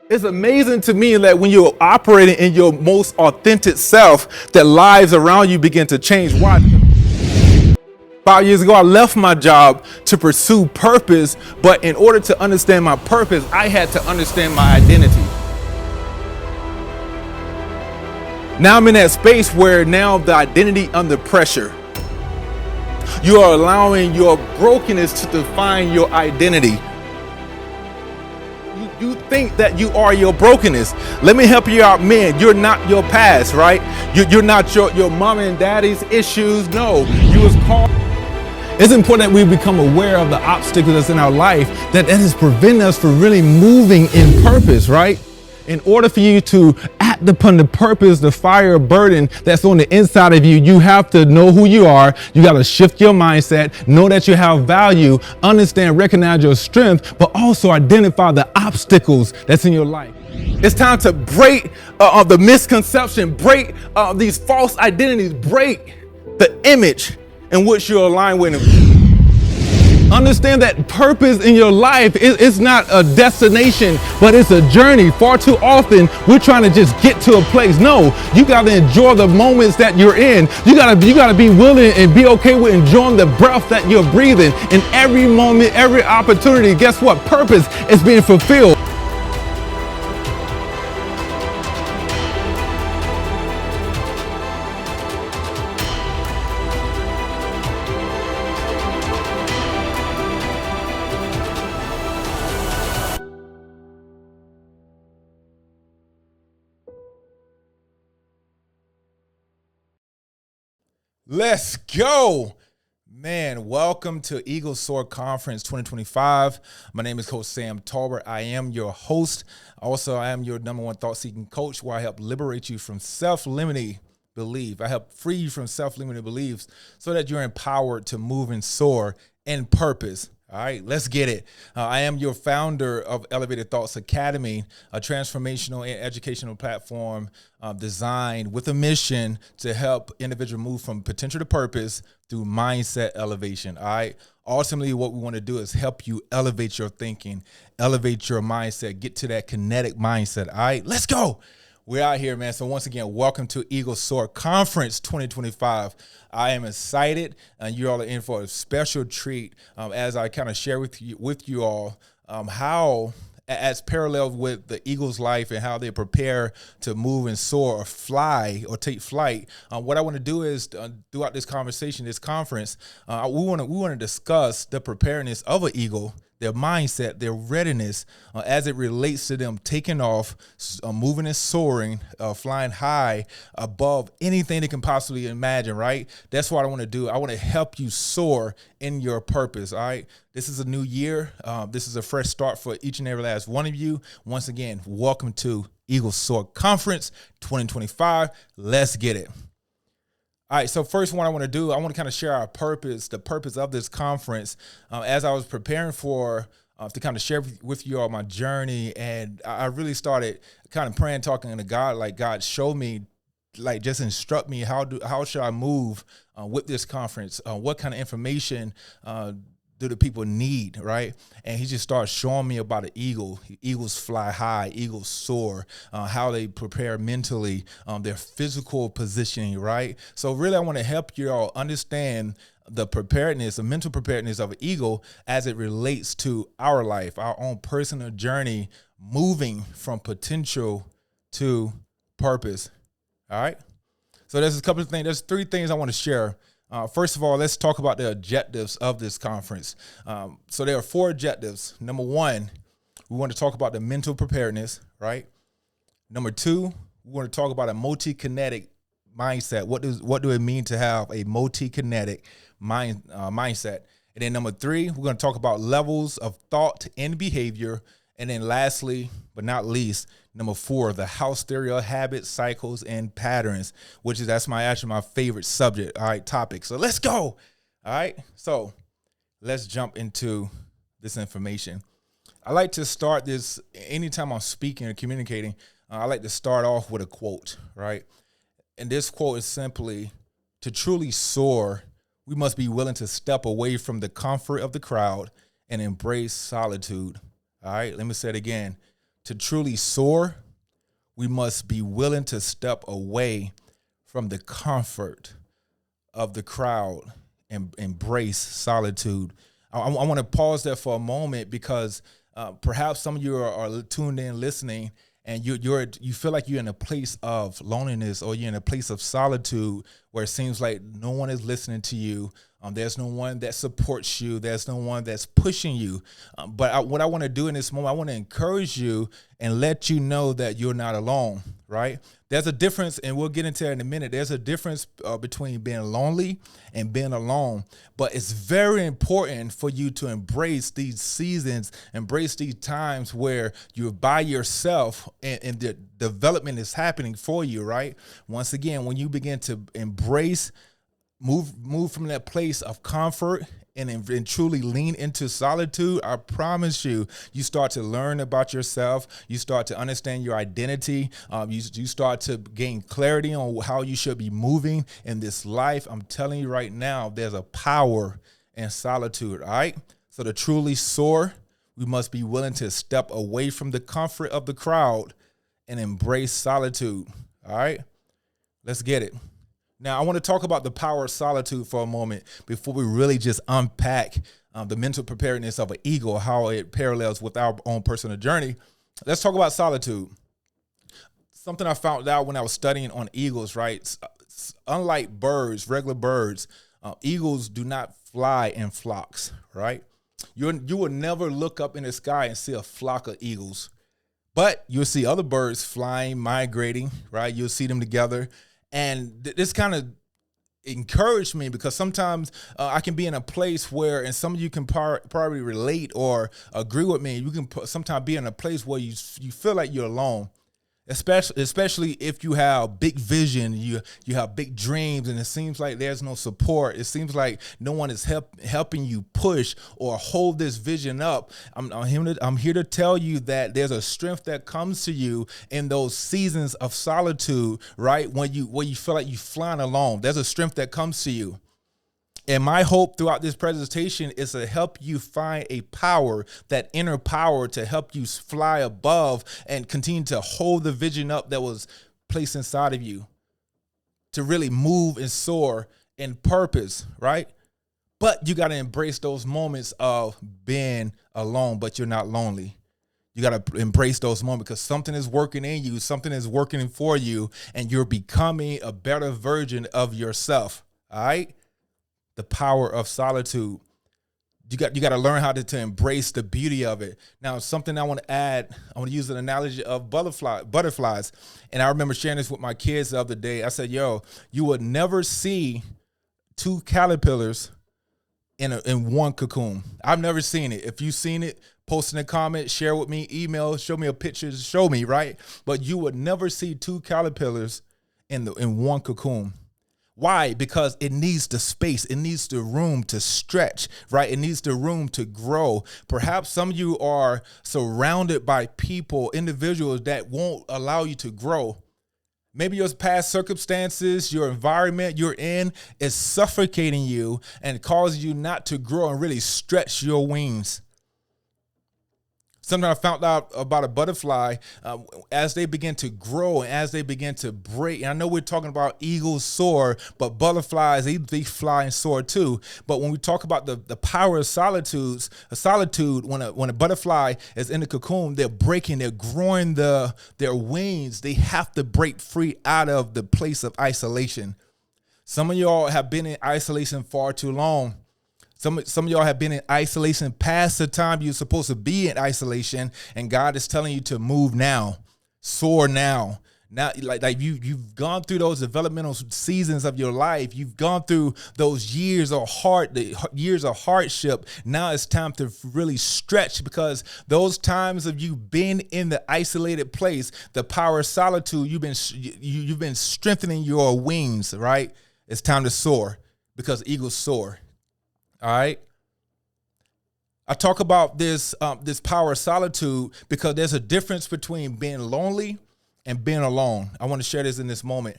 It's amazing to me that when you're operating in your most authentic self, that lives around you begin to change. Why? 5 years ago, I left my job to pursue purpose, but in order to understand my purpose, I had to understand my identity. Now I'm in that space where now the identity under pressure. You are allowing your brokenness to define your identity. You think that you are your brokenness. Let me help you out, men. You're not your past, right? You're not your mom and daddy's issues. No, you was called. It's important that we become aware of the obstacles that's in our life that is preventing us from really moving in purpose, right? In order for you to act upon the purpose, the fire burden that's on the inside of you, you have to know who you are. You got to shift your mindset, know that you have value, understand, recognize your strength, but also identify the obstacles that's in your life. It's time to break the misconception, break these false identities, break the image in which you're aligned with. Understand that purpose in your life is not a destination, but it's a journey. Far too often, we're trying to just get to a place. No, you got to enjoy the moments that you're in. You got to be willing and be okay with enjoying the breath that you're breathing. In every moment, every opportunity, guess what? Purpose is being fulfilled. Let's go. Man, welcome to Soar Conference 2025. My name is Coach Sam Tolbert. I am your host. Also, I am your number one thought-seeking coach where I help liberate you from self-limiting belief. I help free you from self-limiting beliefs so that you're empowered to move and soar in purpose. All right, let's get it. I am your founder of Elevated Thoughts Academy, a transformational and educational platform designed with a mission to help individuals move from potential to purpose through mindset elevation. All right. Ultimately, what we want to do is help you elevate your thinking, elevate your mindset, get to that kinetic mindset. All right, let's go. We're out here, man. So once again, welcome to Soar Conference 2025. I am excited, and you all are in for a special treat as I kind of share with you all how, as parallel with the eagle's life and how they prepare to move and soar or fly or take flight. What I want to do is throughout this conversation, this conference, we want to discuss the preparedness of an eagle, their mindset, their readiness as it relates to them taking off, moving and soaring, flying high above anything they can possibly imagine, right? That's what I want to do. I want to help you soar in your purpose, all right? This is a new year. This is a fresh start for each and every last one of you. Once again, welcome to Soar Conference 2025. Let's get it. All right, so first what I want to do, I want to kind of share our purpose, the purpose of this conference. As I was preparing for to kind of share with you all my journey, and I really started kind of praying, talking to God, like, God, show me, like, just instruct me, how should I move with this conference? What kind of information do the people need, right? And he just started showing me about an eagle. Eagles fly high, eagles soar, how they prepare mentally, their physical positioning, right? So really, I want to help you all understand the preparedness, the mental preparedness of an eagle as it relates to our life, our own personal journey, moving from potential to purpose, all right? So there's a couple of things, there's three things I want to share. First of all, let's talk about the objectives of this conference. So there are four objectives. Number one, we want to talk about the mental preparedness, right? Number two, we want to talk about a multi-kinetic mindset. What do it mean to have a multi-kinetic mindset? And then number three, we're going to talk about levels of thought and behavior. And then lastly, but not least, number four, the house theory of habits, cycles, and patterns, that's my favorite subject, all right, topic. So let's go. All right. So let's jump into this information. I like to start this anytime I'm speaking or communicating. I like to start off with a quote, right? And this quote is simply, to truly soar, we must be willing to step away from the comfort of the crowd and embrace solitude. All right, let me say it again. To truly soar, we must be willing to step away from the comfort of the crowd and embrace solitude. I want to pause there for a moment because perhaps some of you are tuned in listening, and you feel like you're in a place of loneliness, or you're in a place of solitude where it seems like no one is listening to you. There's no one that supports you. There's no one that's pushing you. What I want to do in this moment, I want to encourage you and let you know that you're not alone, right? There's a difference, and we'll get into it in a minute. There's a difference between being lonely and being alone. But it's very important for you to embrace these seasons, embrace these times where you're by yourself and the development is happening for you, right? Once again, when you begin to embrace, move from that place of comfort and truly lean into solitude, I promise you start to learn about yourself. You start to understand your identity. You start to gain clarity on how you should be moving in this life. I'm telling you right now, there's a power in solitude, all right? So to truly soar, we must be willing to step away from the comfort of the crowd and embrace solitude, all right? Let's get it. Now, I want to talk about the power of solitude for a moment before we really just unpack the mental preparedness of an eagle, how it parallels with our own personal journey. Let's talk about solitude. Something I found out when I was studying on eagles, right? Unlike birds, regular birds, eagles do not fly in flocks, right? You will never look up in the sky and see a flock of eagles, but you'll see other birds flying, migrating, right? You'll see them together. And this kind of encouraged me because sometimes I can be in a place where, and some of you can probably relate or agree with me, you can sometimes be in a place where you feel like you're alone. Especially if you have big vision, you have big dreams, and it seems like there's no support. It seems like no one is helping you push or hold this vision up. I'm here to tell you that there's a strength that comes to you in those seasons of solitude, right? When you feel like you're flying alone, there's a strength that comes to you. And my hope throughout this presentation is to help you find a power, that inner power, to help you fly above and continue to hold the vision up that was placed inside of you, to really move and soar in purpose, right? But you got to embrace those moments of being alone, but you're not lonely. You got to embrace those moments because something is working in you, something is working for you, and you're becoming a better version of yourself, all right? The power of solitude. You got to learn how to embrace the beauty of it. Now, something I want to add, I want to use an analogy of butterflies. And I remember sharing this with my kids the other day. I said, you would never see two caterpillars in one cocoon. I've never seen it. If you've seen it, post in a comment, share with me, email, show me a picture, show me, right? But you would never see two caterpillars in one cocoon. Why? Because it needs the space. It needs the room to stretch, right? It needs the room to grow. Perhaps some of you are surrounded by people, individuals that won't allow you to grow. Maybe your past circumstances, your environment you're in is suffocating you and causing you not to grow and really stretch your wings. Something I found out about a butterfly, as they begin to grow and as they begin to break. And I know we're talking about eagles soar, but butterflies, they fly and soar too. But when we talk about the power of solitude, when a butterfly is in the cocoon, they're breaking, they're growing their wings. They have to break free out of the place of isolation. Some of y'all have been in isolation far too long. Some of y'all have been in isolation past the time you're supposed to be in isolation, and God is telling you to move now, soar now. Now, like you've gone through those developmental seasons of your life. You've gone through those years of hardship. Now it's time to really stretch, because those times of you being in the isolated place, the power of solitude, you've been strengthening your wings, right? It's time to soar, because eagles soar. All right. I talk about this power of solitude because there's a difference between being lonely and being alone. I want to share this in this moment.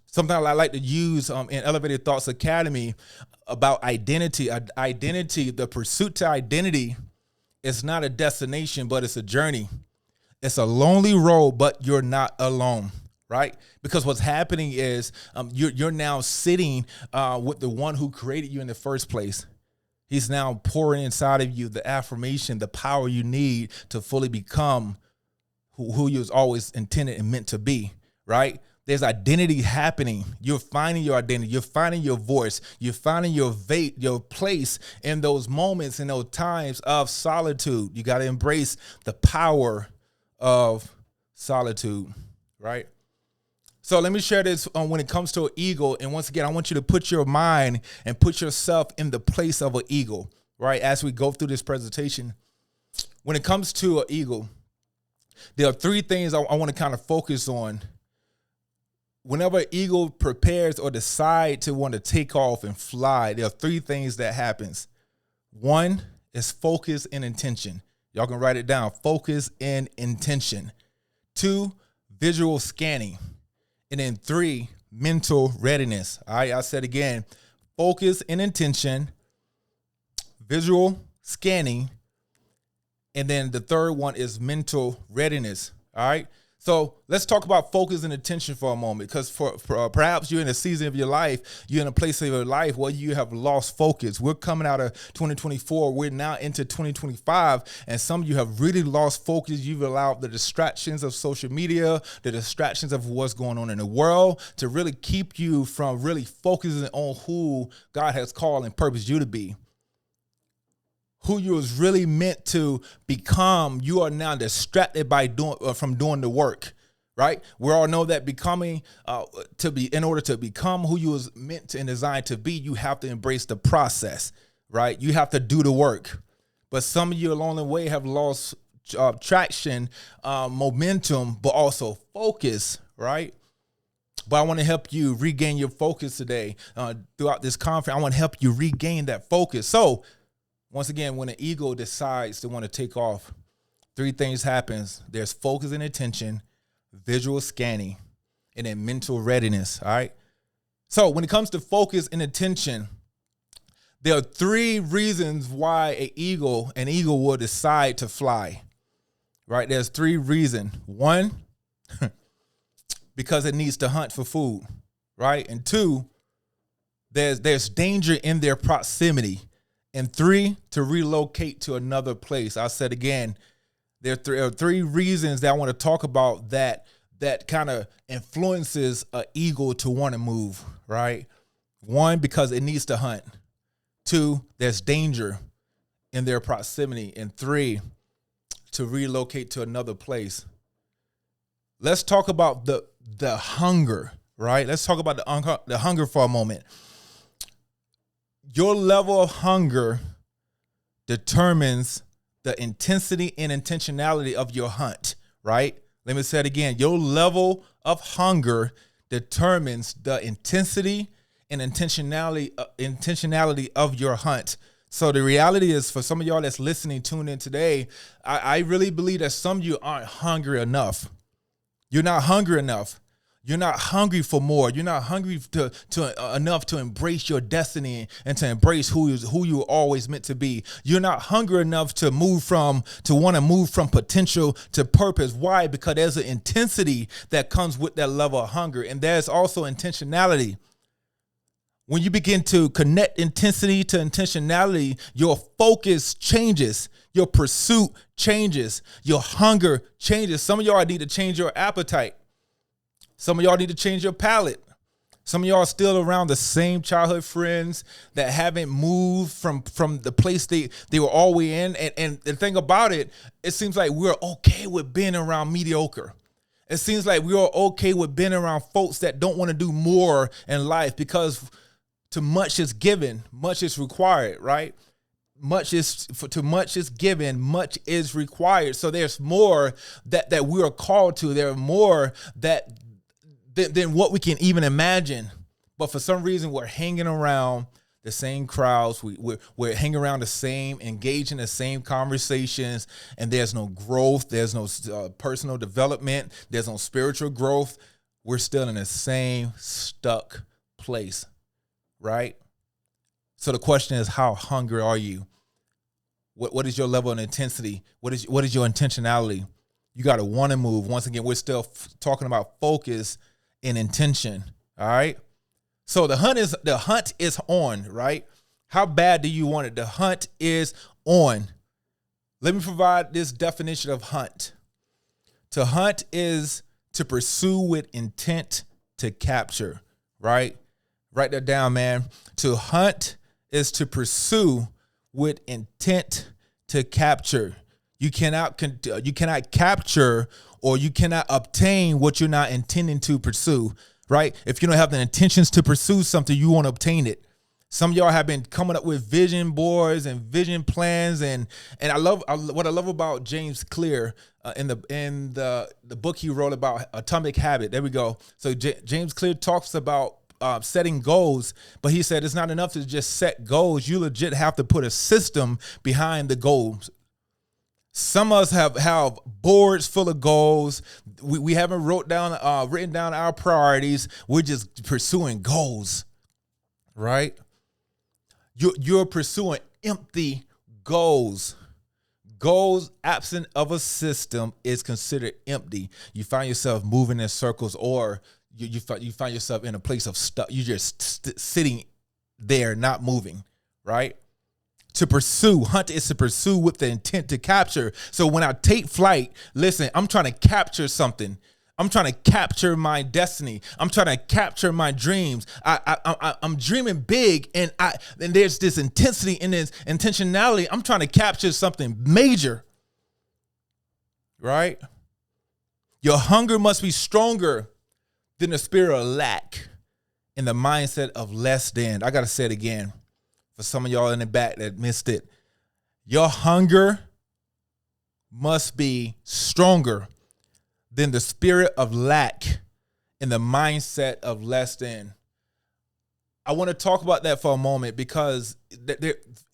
Something I like to use in Elevated Thoughts Academy about identity. Identity, the pursuit to identity, is not a destination, but it's a journey. It's a lonely road, but you're not alone, right? Because what's happening is you're now sitting with the one who created you in the first place. He's now pouring inside of you the affirmation, the power you need to fully become who you was always intended and meant to be, right? There's identity happening. You're finding your identity. You're finding your voice. You're finding your place in those moments, in those times of solitude. You got to embrace the power of solitude, right? So let me share this when it comes to an eagle. And once again, I want you to put your mind and put yourself in the place of an eagle, right? As we go through this presentation, when it comes to an eagle, there are three things I want to kind of focus on. Whenever an eagle prepares or decide to want to take off and fly, there are three things that happens. One is focus and intention. Y'all can write it down. Focus and intention. 2, visual scanning. And then 3, mental readiness. All right, I said again, focus and intention, visual scanning, and then the third one is mental readiness. All right. So let's talk about focus and attention for a moment, because for perhaps you're in a season of your life, you're in a place of your life where you have lost focus. We're coming out of 2024. We're now into 2025, and some of you have really lost focus. You've allowed the distractions of social media, the distractions of what's going on in the world to really keep you from really focusing on who God has called and purposed you to be. Who you was really meant to become, you are now distracted by from doing the work, right? We all know that in order to become who you was meant to and designed to be, you have to embrace the process, right? You have to do the work. But some of you along the way have lost traction, momentum, but also focus, right? But I want to help you regain your focus today. Throughout this conference, I want to help you regain that focus. So, once again, when an eagle decides to want to take off, 3 things happens. There's focus and attention, visual scanning, and then mental readiness, all right? So when it comes to focus and attention, there are 3 reasons why an eagle will decide to fly, right? There's 3 reasons. 1, because it needs to hunt for food, right? And 2, there's danger in their proximity. And 3, to relocate to another place. I said again, there are 3 reasons that I want to talk about that kind of influences an eagle to want to move, right? 1, because it needs to hunt. 2, there's danger in their proximity. And 3, to relocate to another place. Let's talk about the hunger, right? Let's talk about the hunger for a moment. Your level of hunger determines the intensity and intentionality of your hunt, right? Let me say it again. Your level of hunger determines the intensity and intentionality of your hunt. So the reality is, for some of y'all that's listening, tuned in today, I really believe that some of you aren't hungry enough. You're not hungry enough. You're not hungry for more. You're not hungry to enough to embrace your destiny and to embrace who you were always meant to be. You're not hungry enough to want to move from potential to purpose. Why? Because there's an intensity that comes with that level of hunger, and there's also intentionality. When you begin to connect intensity to intentionality, your focus changes, your pursuit changes, your hunger changes. Some of y'all need to change your appetite. Some of y'all need to change your palate. Some of y'all are still around the same childhood friends that haven't moved from the place they were always in. And the thing about it, it seems like we're okay with being around mediocre. It seems like we are okay with being around folks that don't want to do more in life, because too much is given, much is required, right? Too much is given, much is required. So there's more that we are called to. There are more than what we can even imagine. But for some reason, we're hanging around the same crowds. We're hanging around the same, engaging the same conversations, and there's no growth. There's no personal development. There's no spiritual growth. We're still in the same stuck place, right? So the question is, how hungry are you? What is your level of intensity? What is your intentionality? You got to want to move. Once again, we're still talking about focus and intention. All right. So the hunt is on, right? How bad do you want it? The hunt is on. Let me provide this definition of hunt. To hunt is to pursue with intent to capture, right? Write that down, man. To hunt is to pursue with intent to capture. You cannot capture or you cannot obtain what you're not intending to pursue, right? If you don't have the intentions to pursue something, you won't obtain it. Some of y'all have been coming up with vision boards and vision plans, and what I love about James Clear in the book he wrote about Atomic Habit. There we go. So James Clear talks about setting goals, but he said it's not enough to just set goals. You legit have to put a system behind the goals. Some of us have boards full of goals. We haven't written down our priorities. We're just pursuing goals, right? You're pursuing empty goals. Goals absent of a system is considered empty. You find yourself moving in circles, or you find yourself in a place of stuck. You're just sitting there, not moving, right? To pursue, hunt is to pursue with the intent to capture. So when I take flight, listen, I'm trying to capture something. I'm trying to capture my destiny. I'm trying to capture my dreams. I'm dreaming big, and there's this intensity and this intentionality. I'm trying to capture something major, right? Your hunger must be stronger than the spirit of lack and the mindset of less than. I got to say it again for some of y'all in the back that missed it. Your hunger must be stronger than the spirit of lack and the mindset of less than. I want to talk about that for a moment because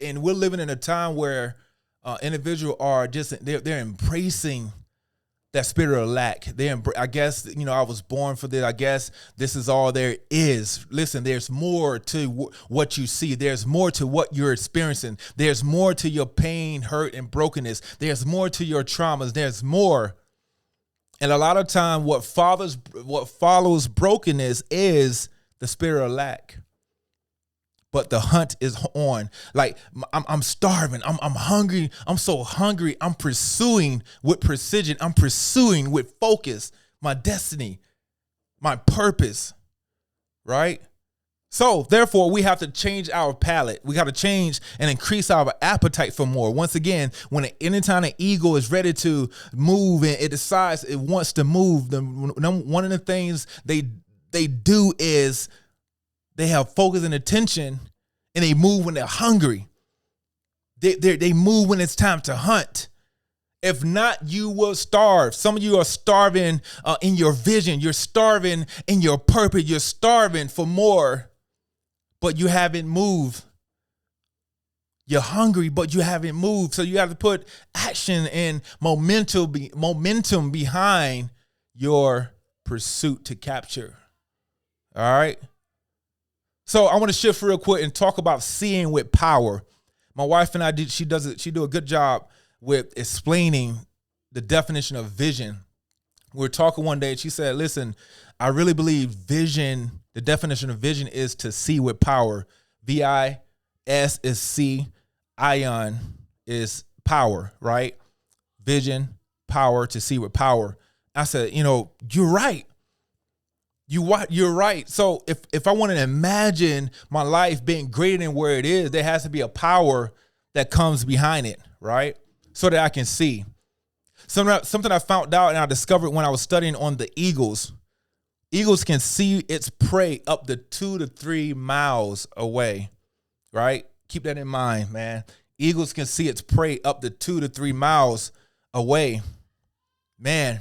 we're living in a time where individuals are they're embracing that spirit of lack. I guess, I was born for this. I guess this is all there is. Listen, there's more to what you see. There's more to what you're experiencing. There's more to your pain, hurt, and brokenness. There's more to your traumas. There's more. And a lot of time, what follows brokenness is the spirit of lack. But the hunt is on. Like, I'm starving. I'm hungry. I'm so hungry. I'm pursuing with precision. I'm pursuing with focus my destiny, my purpose, right? So therefore, we have to change our palate. We got to change and increase our appetite for more. Once again, anytime an ego is ready to move and it decides it wants to move, one of the things they do is they have focus and attention, and they move when they're hungry. They move when it's time to hunt. If not, you will starve. Some of you are starving in your vision. You're starving in your purpose. You're starving for more, but you haven't moved. You're hungry, but you haven't moved. So you have to put action and momentum behind your pursuit to capture. All right. So I want to shift real quick and talk about seeing with power. My wife and I she do a good job with explaining the definition of vision. We were talking one day and she said, listen, I really believe vision, the definition of vision is to see with power. V-I-S is see, ion is power, right? Vision, power, to see with power. I said, you're right. You're right. So if I want to imagine my life being greater than where it is, there has to be a power that comes behind it, right? So that I can see. Something I found out and I discovered when I was studying on the eagles. Eagles can see its prey up to 2 to 3 miles away, right? Keep that in mind, man. Eagles can see its prey up to 2 to 3 miles away. Man,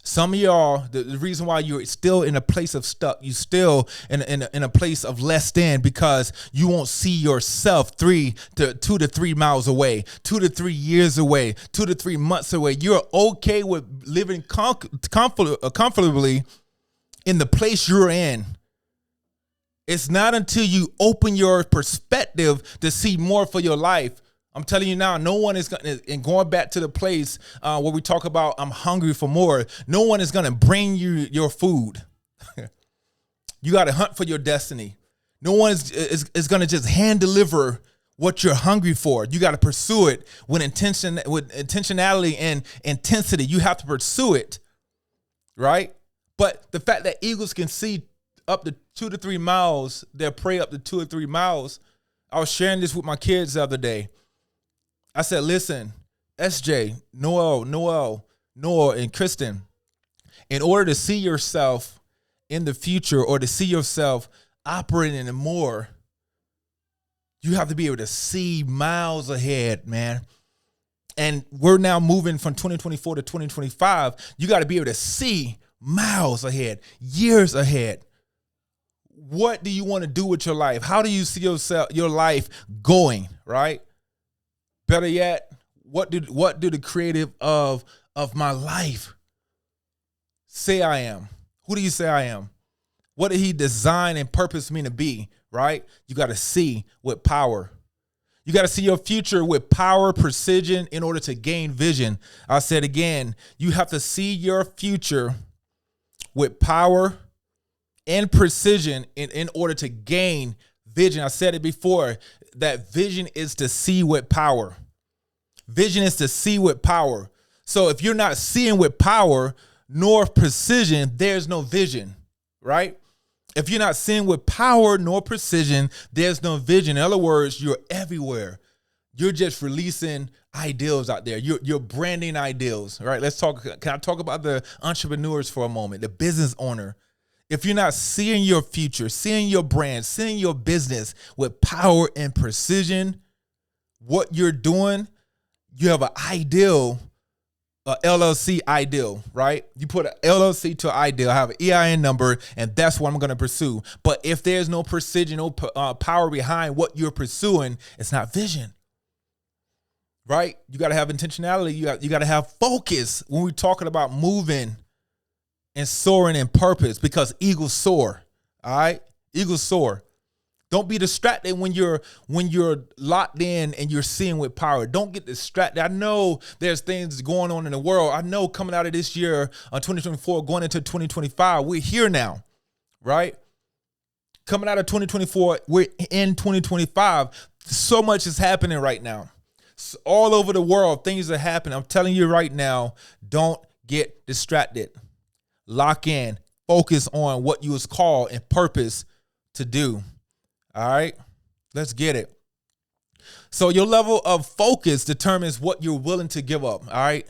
some of y'all, the reason why you're still in a place of stuck, you still in a place of less than, because you won't see yourself 2 to 3 miles away, 2 to 3 years away, 2 to 3 months away. You're okay with living comfortably in the place you're in. It's not until you open your perspective to see more for your life I'm telling you now, no one is going to, and going back to the place where we talk about I'm hungry for more, no one is going to bring you your food. You got to hunt for your destiny. No one is going to just hand deliver what you're hungry for. You got to pursue it with intentionality and intensity. You have to pursue it, right? But the fact that eagles can see up to 2 to 3 miles, their prey up to 2 or 3 miles. I was sharing this with my kids the other day. I said, listen, SJ, Noel, and Kristen, in order to see yourself in the future or to see yourself operating in more, you have to be able to see miles ahead, man. And we're now moving from 2024 to 2025. You got to be able to see miles ahead, years ahead. What do you want to do with your life? How do you see your life going, right? Better yet, what do the creative of my life say I am? Who do you say I am? What did he design and purpose me to be, right? You got to see with power. You got to see your future with power, precision in order to gain vision. I said again, you have to see your future with power and precision in order to gain vision. I said it before, that vision is to see with power. Vision is to see with power. So if you're not seeing with power nor precision, there's no vision, right? If you're not seeing with power nor precision, there's no vision. In other words, you're everywhere. You're just releasing ideals out there. You're branding ideals, right? Can I talk about the entrepreneurs for a moment, the business owner? If you're not seeing your future, seeing your brand, seeing your business with power and precision, what you're doing, you have an ideal, a LLC ideal, right? You put an LLC to an ideal, have an EIN number, and that's what I'm going to pursue. But if there's no precision, no power behind what you're pursuing, it's not vision, right? You got to have intentionality. You got to have focus when we're talking about moving and soaring in purpose, because eagles soar, all right? Eagles soar. Don't be distracted when you're locked in and you're seeing with power. Don't get distracted. I know there's things going on in the world. I know coming out of this year, 2024, going into 2025, we're here now, right? Coming out of 2024, we're in 2025. So much is happening right now. All over the world, things are happening. I'm telling you right now, don't get distracted. Lock in. Focus on what you was called and purpose to do. All right, let's get it. So your level of focus determines what you're willing to give up. All right,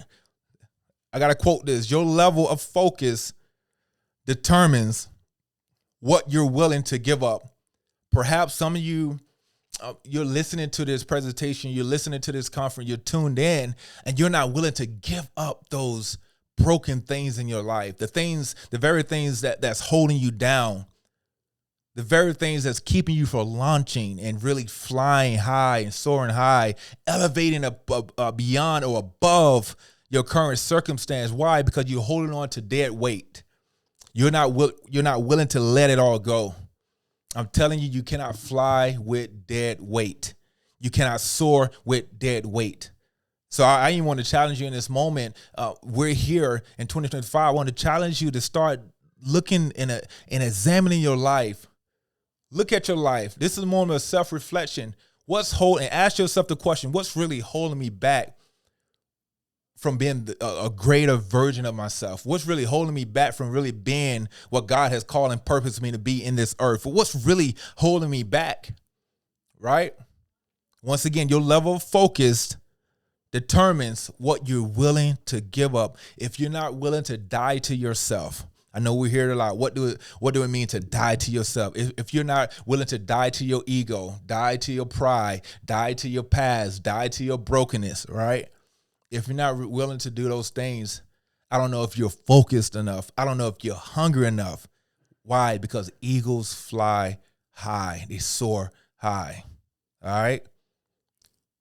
I got to quote this. Your level of focus determines what you're willing to give up. Perhaps some of you, you're listening to this presentation, you're listening to this conference, you're tuned in, and you're not willing to give up those broken things in your life, the very things that's holding you down. The very things that's keeping you from launching and really flying high and soaring high, elevating beyond or above your current circumstance. Why? Because you're holding on to dead weight. You're not willing to let it all go. I'm telling you, you cannot fly with dead weight. You cannot soar with dead weight. So I even want to challenge you in this moment. We're here in 2025. I want to challenge you to start looking and examining your life. Look at your life. This is a moment of self-reflection. Ask yourself the question, what's really holding me back from being a greater version of myself? What's really holding me back from really being what God has called and purposed me to be in this earth? What's really holding me back, right? Once again, your level of focus determines what you're willing to give up. If you're not willing to die to yourself, I know we hear it a lot. What do it mean to die to yourself? If you're not willing to die to your ego, die to your pride, die to your past, die to your brokenness, right? If you're not willing to do those things, I don't know if you're focused enough. I don't know if you're hungry enough. Why? Because eagles fly high. They soar high. All right?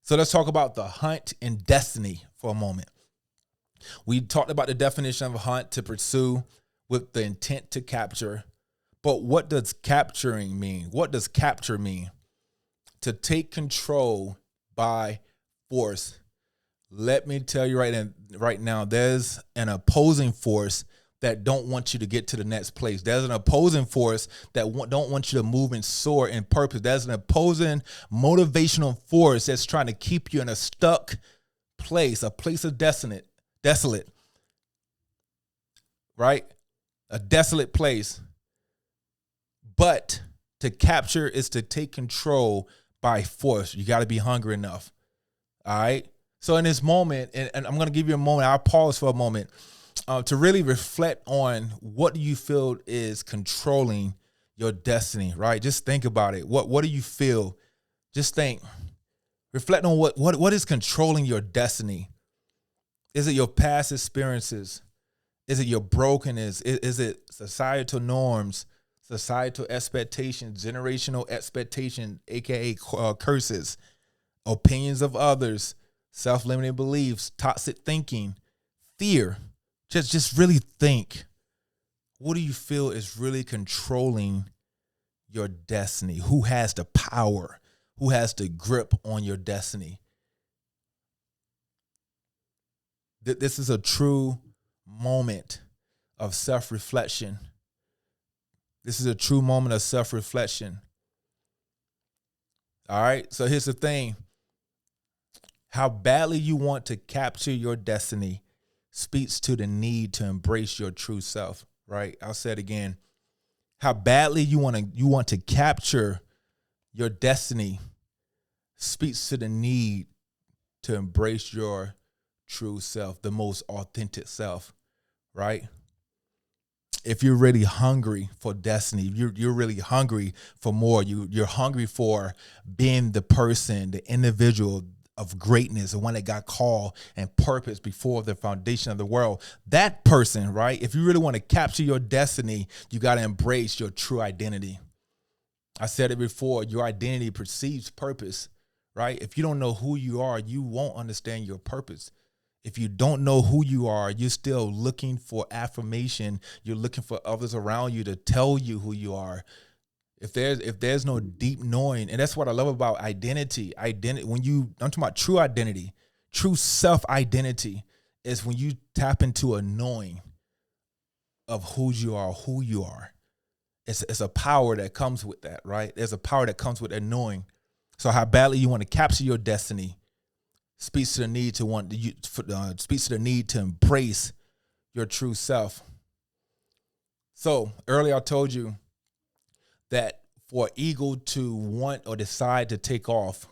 So let's talk about the hunt and destiny for a moment. We talked about the definition of a hunt: to pursue with the intent to capture. But what does capturing mean? What does capture mean? To take control by force. Let me tell you right now, there's an opposing force that don't want you to get to the next place. There's an opposing force that don't want you to move and soar in purpose. There's an opposing motivational force that's trying to keep you in a stuck place, a place of desolate, right? A desolate place. But to capture is to take control by force. You got to be hungry enough. All right. So in this moment, and I'm going to give you a moment, I'll pause for a moment to really reflect on what do you feel is controlling your destiny, right? Just think about it. What do you feel? Just think. Reflect on what is controlling your destiny. Is it your past experiences? Is it your brokenness? Is it societal norms, societal expectations, generational expectation, aka curses, opinions of others, self-limiting beliefs, toxic thinking, fear? Just really think. What do you feel is really controlling your destiny? Who has the power? Who has the grip on your destiny? This is a true moment of self-reflection. This is a true moment of self-reflection. All right, so here's the thing. How badly you want to capture your destiny speaks to the need to embrace your true self, right? I'll say it again. How badly you want to capture your destiny speaks to the need to embrace your true self, the most authentic self, right? If you're really hungry for destiny, you're really hungry for more. You're hungry for being the person, the individual of greatness, the one that got called and purpose before the foundation of the world. That person, right? If you really want to capture your destiny, you got to embrace your true identity. I said it before, your identity precedes purpose, right? If you don't know who you are, you won't understand your purpose. If you don't know who you are, you're still looking for affirmation. You're looking for others around you to tell you who you are. If there's no deep knowing, and that's what I love about identity. I'm talking about true identity, true self-identity is when you tap into a knowing of who you are. It's a power that comes with that, right? There's a power that comes with that knowing. So how badly you want to capture your destiny speaks to the need to embrace your true self. So earlier I told you that for an eagle to want or decide to take off,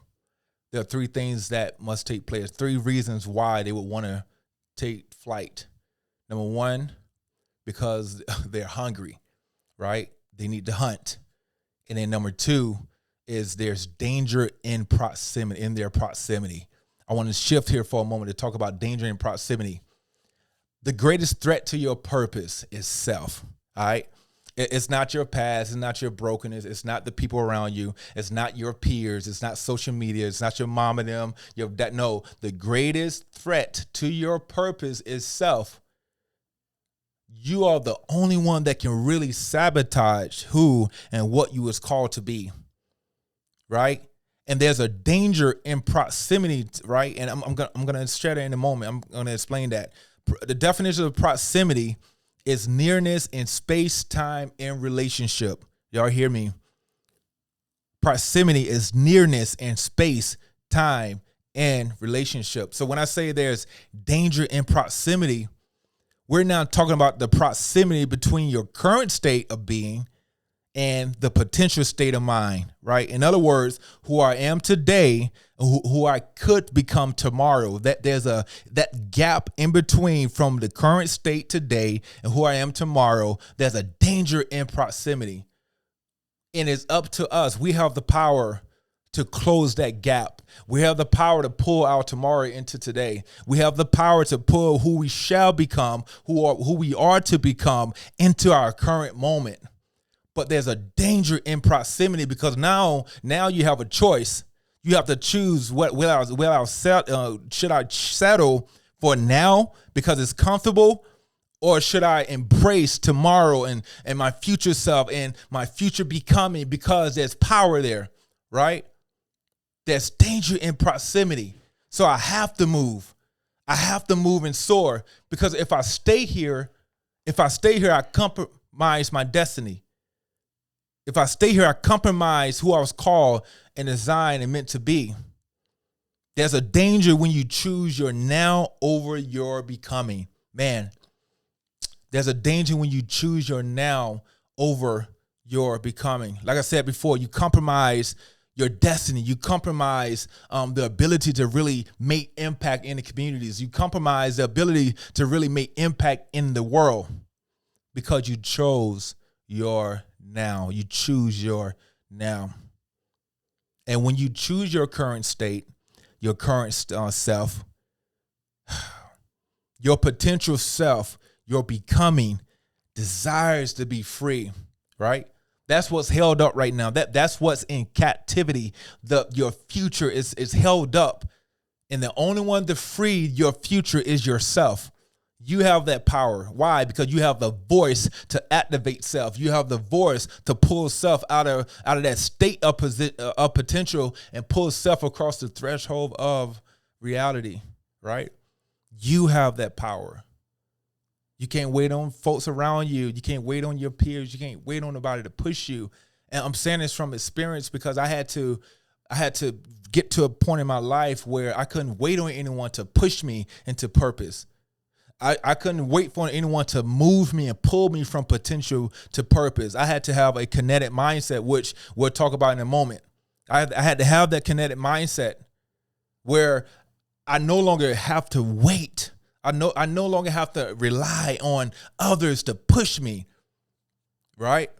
there are three things that must take place, three reasons why they would want to take flight. Number one, because they're hungry, right? They need to hunt. And then number two is there's danger in their proximity. I want to shift here for a moment to talk about danger in proximity. The greatest threat to your purpose is self, all right? It's not your past. It's not your brokenness. It's not the people around you. It's not your peers. It's not social media. It's not your mom and them, your dad. No, the greatest threat to your purpose is self. You are the only one that can really sabotage who and what you was called to be, right? And there's a danger in proximity, right? And I'm gonna share that in a moment. I'm gonna explain that. The definition of proximity is nearness in space, time, and relationship. Y'all hear me? Proximity is nearness in space, time, and relationship. So when I say there's danger in proximity, we're now talking about the proximity between your current state of being and the potential state of mind, right? In other words, who I am today, who I could become tomorrow. That there's that gap in between from the current state today and who I am tomorrow. There's a danger in proximity. And it's up to us. We have the power to close that gap. We have the power to pull our tomorrow into today. We have the power to pull who we shall become, who we are to become into our current moment. But there's a danger in proximity because now you have a choice. You have to choose should I settle for now because it's comfortable, or should I embrace tomorrow and my future self and my future becoming because there's power there, right? There's danger in proximity. So I have to move. I have to move and soar, because if I stay here, I compromise my destiny. If I stay here, I compromise who I was called and designed and meant to be. There's a danger when you choose your now over your becoming. Man, there's a danger when you choose your now over your becoming. Like I said before, you compromise your destiny. You compromise the ability to really make impact in the communities. You compromise the ability to really make impact in the world because you chose your now. You choose your now. And when you choose your current state, your current self, your potential self, your becoming desires to be free, right? That's what's held up right now. That's what's in captivity. Your future is held up. And the only one to free your future is yourself. You have that power. Why? Because you have the voice to activate self. You have the voice to pull self out of that state of potential and pull self across the threshold of reality, right? You have that power. You can't wait on folks around you. You can't wait on your peers. You can't wait on nobody to push you. And I'm saying this from experience because I had to get to a point in my life where I couldn't wait on anyone to push me into purpose. I couldn't wait for anyone to move me and pull me from potential to purpose. I had to have a kinetic mindset, which we'll talk about in a moment. I had to have that kinetic mindset where I no longer have to wait. I no longer have to rely on others to push me, right?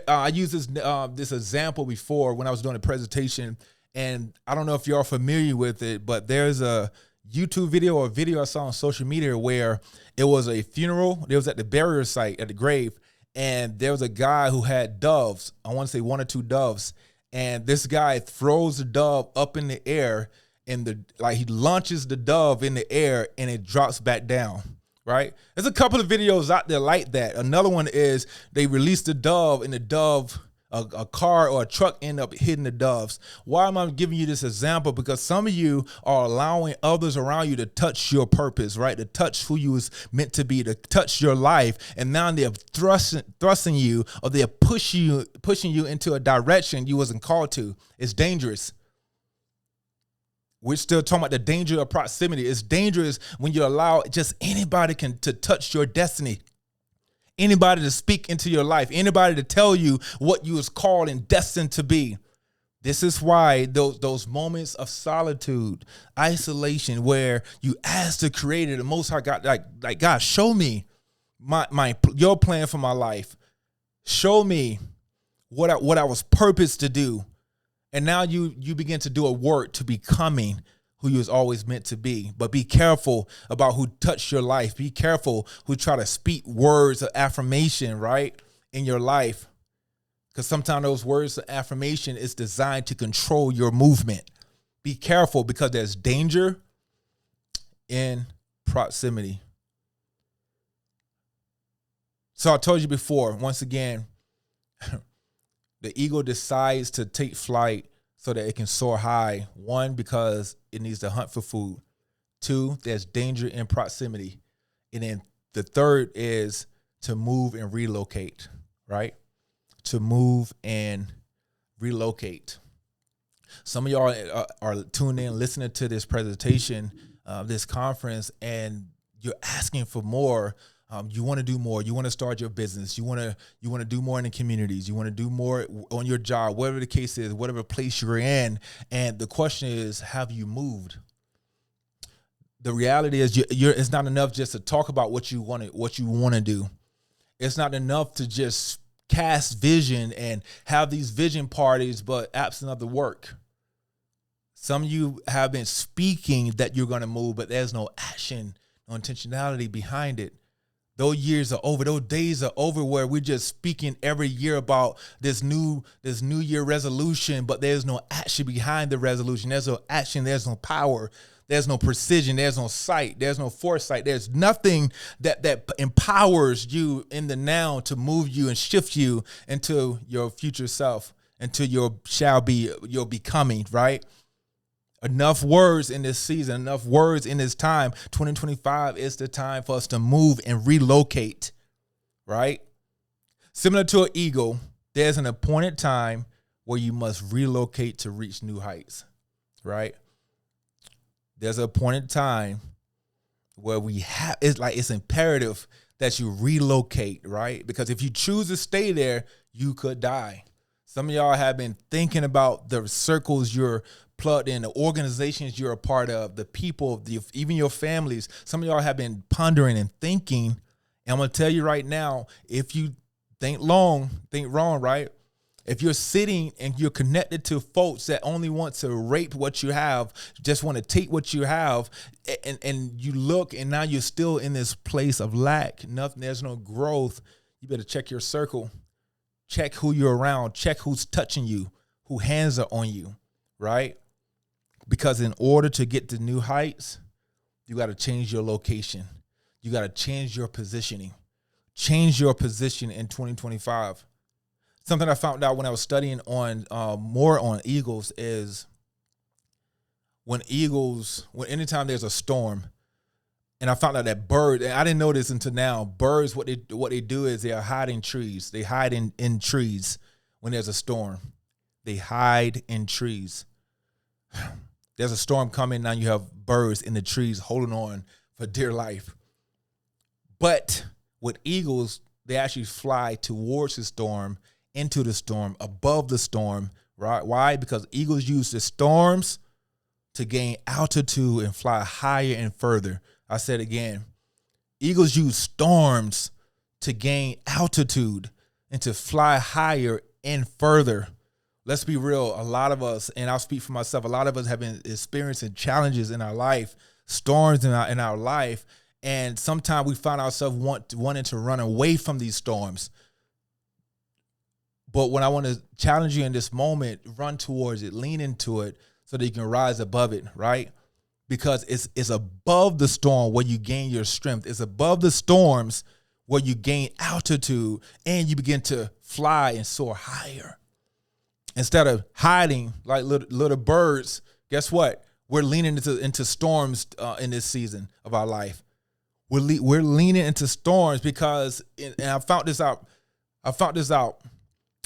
I used this example before when I was doing a presentation, and I don't know if you're familiar with it, but there's a YouTube video or video I saw on social media where it was a funeral. It was at the burial site, at the grave, and there was a guy who had doves. I want to say 1 or 2 doves, and this guy throws the dove up in the air, and he launches the dove in the air, and it drops back down. Right? There's a couple of videos out there like that. Another one is they released the dove, and the dove, a car or a truck end up hitting the doves. Why am I giving you this example? Because some of you are allowing others around you to touch your purpose, right? To touch who you was meant to be, to touch your life. And now they're thrusting you, or they're pushing you into a direction you wasn't called to. It's dangerous. We're still talking about the danger of proximity. It's dangerous when you allow just anybody to touch your destiny. Anybody to speak into your life, anybody to tell you what you was called and destined to be. This is why those moments of solitude, isolation, where you ask the Creator, the Most High God, like God, show me your plan for my life. Show me what I was purposed to do. And now you begin to do a work to becoming who you was always meant to be. But be careful about who touched your life. Be careful who try to speak words of affirmation, right, in your life. Because sometimes those words of affirmation is designed to control your movement. Be careful, because there's danger in proximity. So I told you before, once again, the eagle decides to take flight so that it can soar high. 1, because it needs to hunt for food. 2, there's danger in proximity. And then the third is to move and relocate, right? To move and relocate. Some of y'all are tuned in, listening to this presentation, this conference, and you're asking for more. You want to do more. You want to start your business. You want to do more in the communities. You want to do more on your job, whatever the case is, whatever place you're in. And the question is, have you moved? The reality is, it's not enough just to talk about what you want to do. It's not enough to just cast vision and have these vision parties, but absent of the work. Some of you have been speaking that you're going to move, but there's no action, no intentionality behind it. Those years are over. Those days are over where we're just speaking every year about this new year resolution, but there's no action behind the resolution. There's no action. There's no power. There's no precision. There's no sight. There's no foresight. There's nothing that empowers you in the now to move you and shift you into your future self, into your becoming, right? Enough words in this season, enough words in this time. 2025 is the time for us to move and relocate, right? Similar to an eagle, there's an appointed time where you must relocate to reach new heights, right? There's an appointed time where it's imperative that you relocate, right? Because if you choose to stay there, you could die. Some of y'all have been thinking about the circles you're plugged in, the organizations you're a part of, the people, even your families. Some of y'all have been pondering and thinking. And I'm going to tell you right now, if you think wrong, right? If you're sitting and you're connected to folks that only want to rape what you have, just want to take what you have, and you look and now you're still in this place of lack, nothing, there's no growth, you better check your circle. Check who you're around. Check who's touching you, whose hands are on you, right? Because in order to get to new heights, you got to change your location. You got to change your positioning. Change your position in 2025. Something I found out when I was studying on more on eagles is when anytime there's a storm, and I found out that birds, and I didn't know this until now, birds, what they do is they hide in trees. They hide in trees when there's a storm. They hide in trees. There's a storm coming, now you have birds in the trees holding on for dear life. But with eagles, they actually fly towards the storm, into the storm, above the storm, right? Why? Because eagles use the storms to gain altitude and fly higher and further. I said again, eagles use storms to gain altitude and to fly higher and further. Let's be real. A lot of us, and I'll speak for myself, a lot of us have been experiencing challenges in our life, storms in our life, and sometimes we find ourselves wanting to run away from these storms. But when I want to challenge you in this moment, run towards it, lean into it so that you can rise above it, right? Because it's above the storm where you gain your strength. It's above the storms where you gain altitude and you begin to fly and soar higher. Instead of hiding like little birds, guess what? We're leaning into storms in this season of our life. We're leaning into storms because, and I found this out.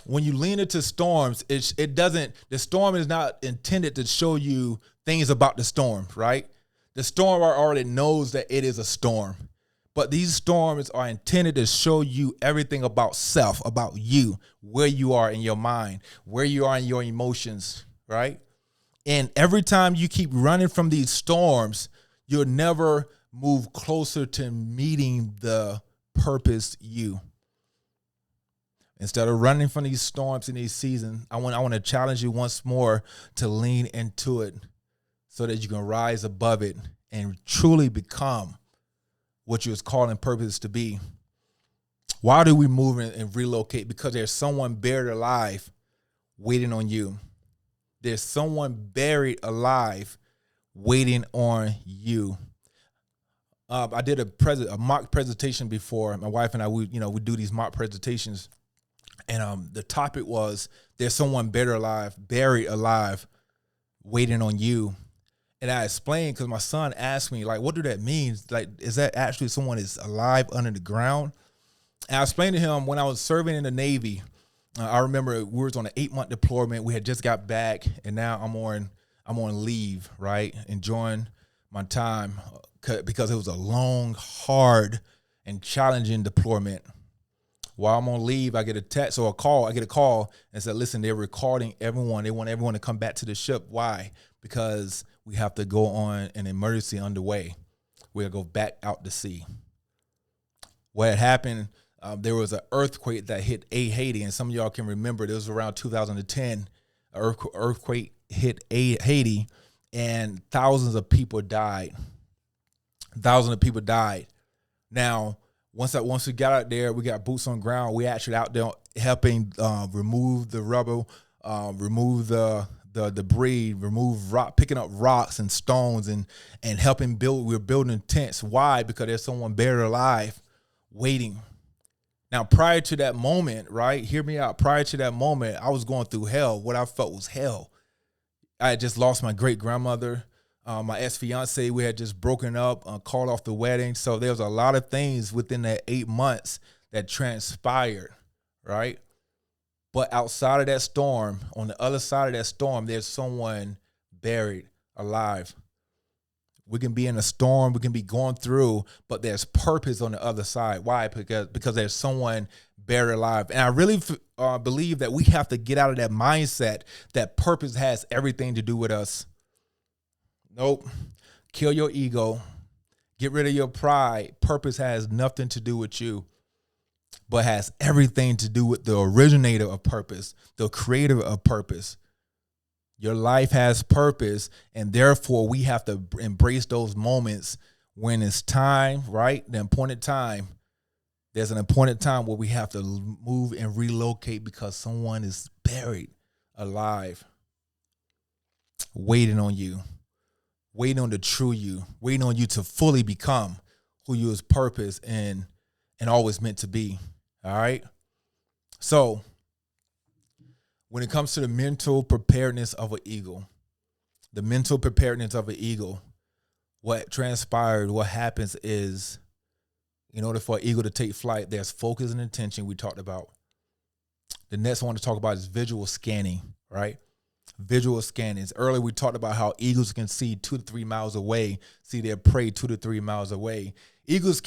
When you lean into storms, the storm is not intended to show you things about the storm, right? The storm already knows that it is a storm. But these storms are intended to show you everything about self, about you, where you are in your mind, where you are in your emotions, right? And every time you keep running from these storms, you'll never move closer to meeting the purpose you. Instead of running from these storms in these seasons, I want to challenge you once more to lean into it so that you can rise above it and truly become what you was called and purpose to be. Why do we move and relocate? Because there's someone buried alive waiting on you. There's someone buried alive waiting on you. I did a mock presentation before. My wife and I, we do these mock presentations. And the topic was, there's someone buried alive waiting on you. And I explained, because my son asked me, like, what do that mean? Like, is that actually someone is alive under the ground? And I explained to him, when I was serving in the Navy, I remember we was on an 8-month deployment. We had just got back, and now I'm on leave, right? Enjoying my time because it was a long, hard, and challenging deployment. While I'm on leave, I get a text or a call. I get a call and said, listen, they're recording everyone. They want everyone to come back to the ship. Why? Because we have to go on an emergency underway. We'll go back out to sea. What had happened, there was an earthquake that hit Haiti, and some of y'all can remember, this was around 2010. An earthquake hit Haiti, and thousands of people died. Now, once we got out there, we got boots on ground. We actually out there helping remove the rubble, remove the debris, picking up rocks and stones and helping build. We're building tents. Why? Because there's someone buried alive waiting. Now, prior to that moment, right? Hear me out. Prior to that moment, I was going through hell. What I felt was hell. I had just lost my great grandmother. My ex-fiance, we had just broken up, called off the wedding. So there was a lot of things within that 8 months that transpired, right? But outside of that storm, on the other side of that storm, there's someone buried alive. We can be in a storm, we can be going through, but there's purpose on the other side. Why? Because there's someone buried alive. And I really believe that we have to get out of that mindset that purpose has everything to do with us. Nope. Kill your ego. Get rid of your pride. Purpose has nothing to do with you, but has everything to do with the originator of purpose, the creator of purpose. Your life has purpose, and therefore we have to embrace those moments when it's time, right? The appointed time. There's an appointed time where we have to move and relocate because someone is buried alive, waiting on you, waiting on the true you, waiting on you to fully become who you is purpose and always meant to be. All right. So when it comes to the mental preparedness of an eagle, what transpired, what happens is, in order for an eagle to take flight, there's focus and intention we talked about. The next one to talk about is visual scanning, right? Visual scanning. Earlier we talked about how eagles can see 2 to 3 miles away, see their prey 2 to 3 miles away. Eagles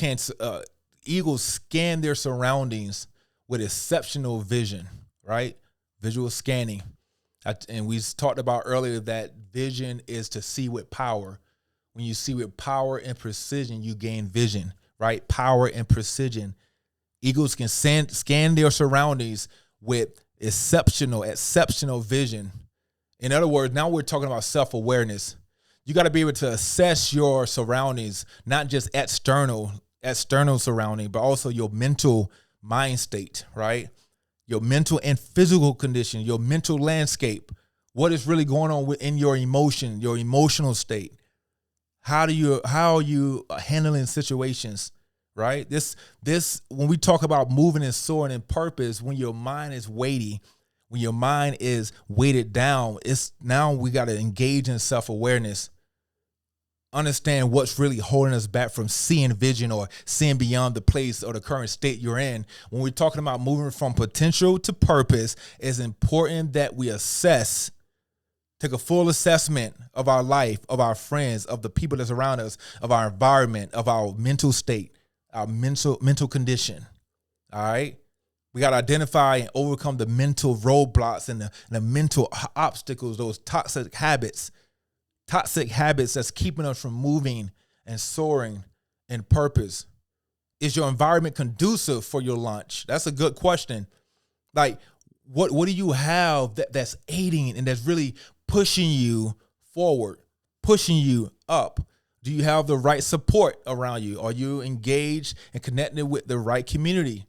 scan their surroundings with exceptional vision, right? Visual scanning. And we talked about earlier that vision is to see with power. When you see with power and precision, you gain vision, right? Power and precision. Eagles can scan their surroundings with exceptional vision. In other words, now we're talking about self-awareness. You got to be able to assess your surroundings, not just external surrounding, but also your mental mind state, right? Your mental and physical condition, your mental landscape. What is really going on within your emotion, your emotional state? How are you handling situations, right? This when we talk about moving and soaring in purpose, when your mind is weighty, when your mind is weighted down, it's now we got to engage in self-awareness. Understand what's really holding us back from seeing vision or seeing beyond the place or the current state you're in. When we're talking about moving from potential to purpose, it's important that we take a full assessment of our life, of our friends, of the people that's around us, of our environment, of our mental state, our mental condition. All right. We got to identify and overcome the mental roadblocks and the mental obstacles, those toxic habits that's keeping us from moving and soaring in purpose. Is your environment conducive for your launch? That's a good question. Like, what do you have that's aiding and that's really pushing you forward, pushing you up? Do you have the right support around you? Are you engaged and connected with the right community?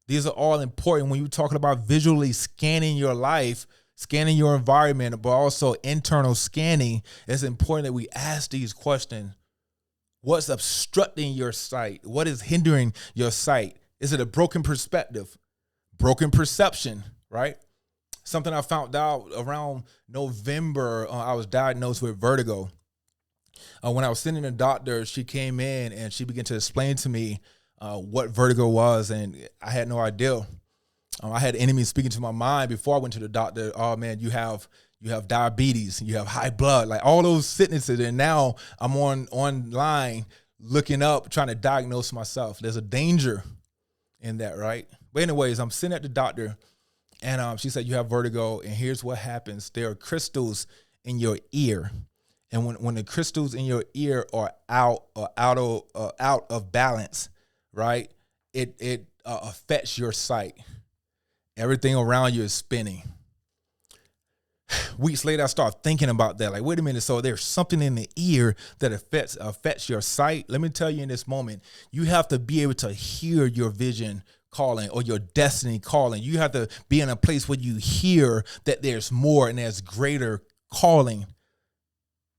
These are all important when you're talking about visually scanning your life, scanning your environment, but also internal scanning. It's important that we ask these questions. What's obstructing your sight? What is hindering your sight? Is it a broken perspective, broken perception, right? Something I found out around November, I was diagnosed with vertigo. When I was sitting the doctor, she came in and she began to explain to me what vertigo was, and I had no idea. I had enemies speaking to my mind before I went to the doctor. Oh man, you have diabetes, you have high blood, like all those sicknesses. And now I'm online looking up, trying to diagnose myself. There's a danger in that, right? But anyways, I'm sitting at the doctor, and she said, you have vertigo, and here's what happens. There are crystals in your ear. And when the crystals in your ear are out of balance, right, it affects your sight. Everything around you is spinning. Weeks later, I start thinking about that. Like, wait a minute. So there's something in the ear that affects your sight. Let me tell you, in this moment, you have to be able to hear your vision calling or your destiny calling. You have to be in a place where you hear that there's more and there's greater calling.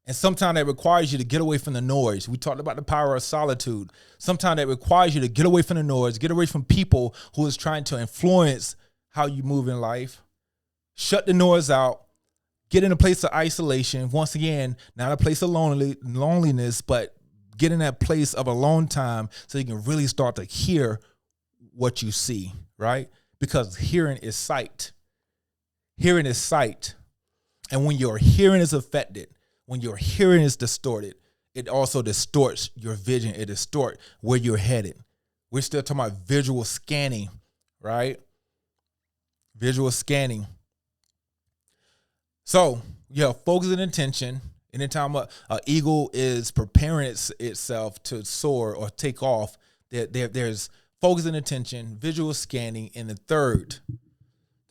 And sometimes that requires you to get away from the noise. We talked about the power of solitude. Sometimes that requires you to get away from the noise, get away from people who is trying to influence how you move in life. Shut the noise out. get in a place of isolation. Once again, not a place of loneliness, but get in that place of alone time so you can really start to hear what you see, right? Because hearing is sight. Hearing is sight. And when your hearing is affected, when your hearing is distorted, it also distorts your vision. It distorts where you're headed. We're still talking about visual scanning, right? Visual scanning. So, focus and intention. Anytime an eagle is preparing itself to soar or take off, there's focus and attention, visual scanning, and the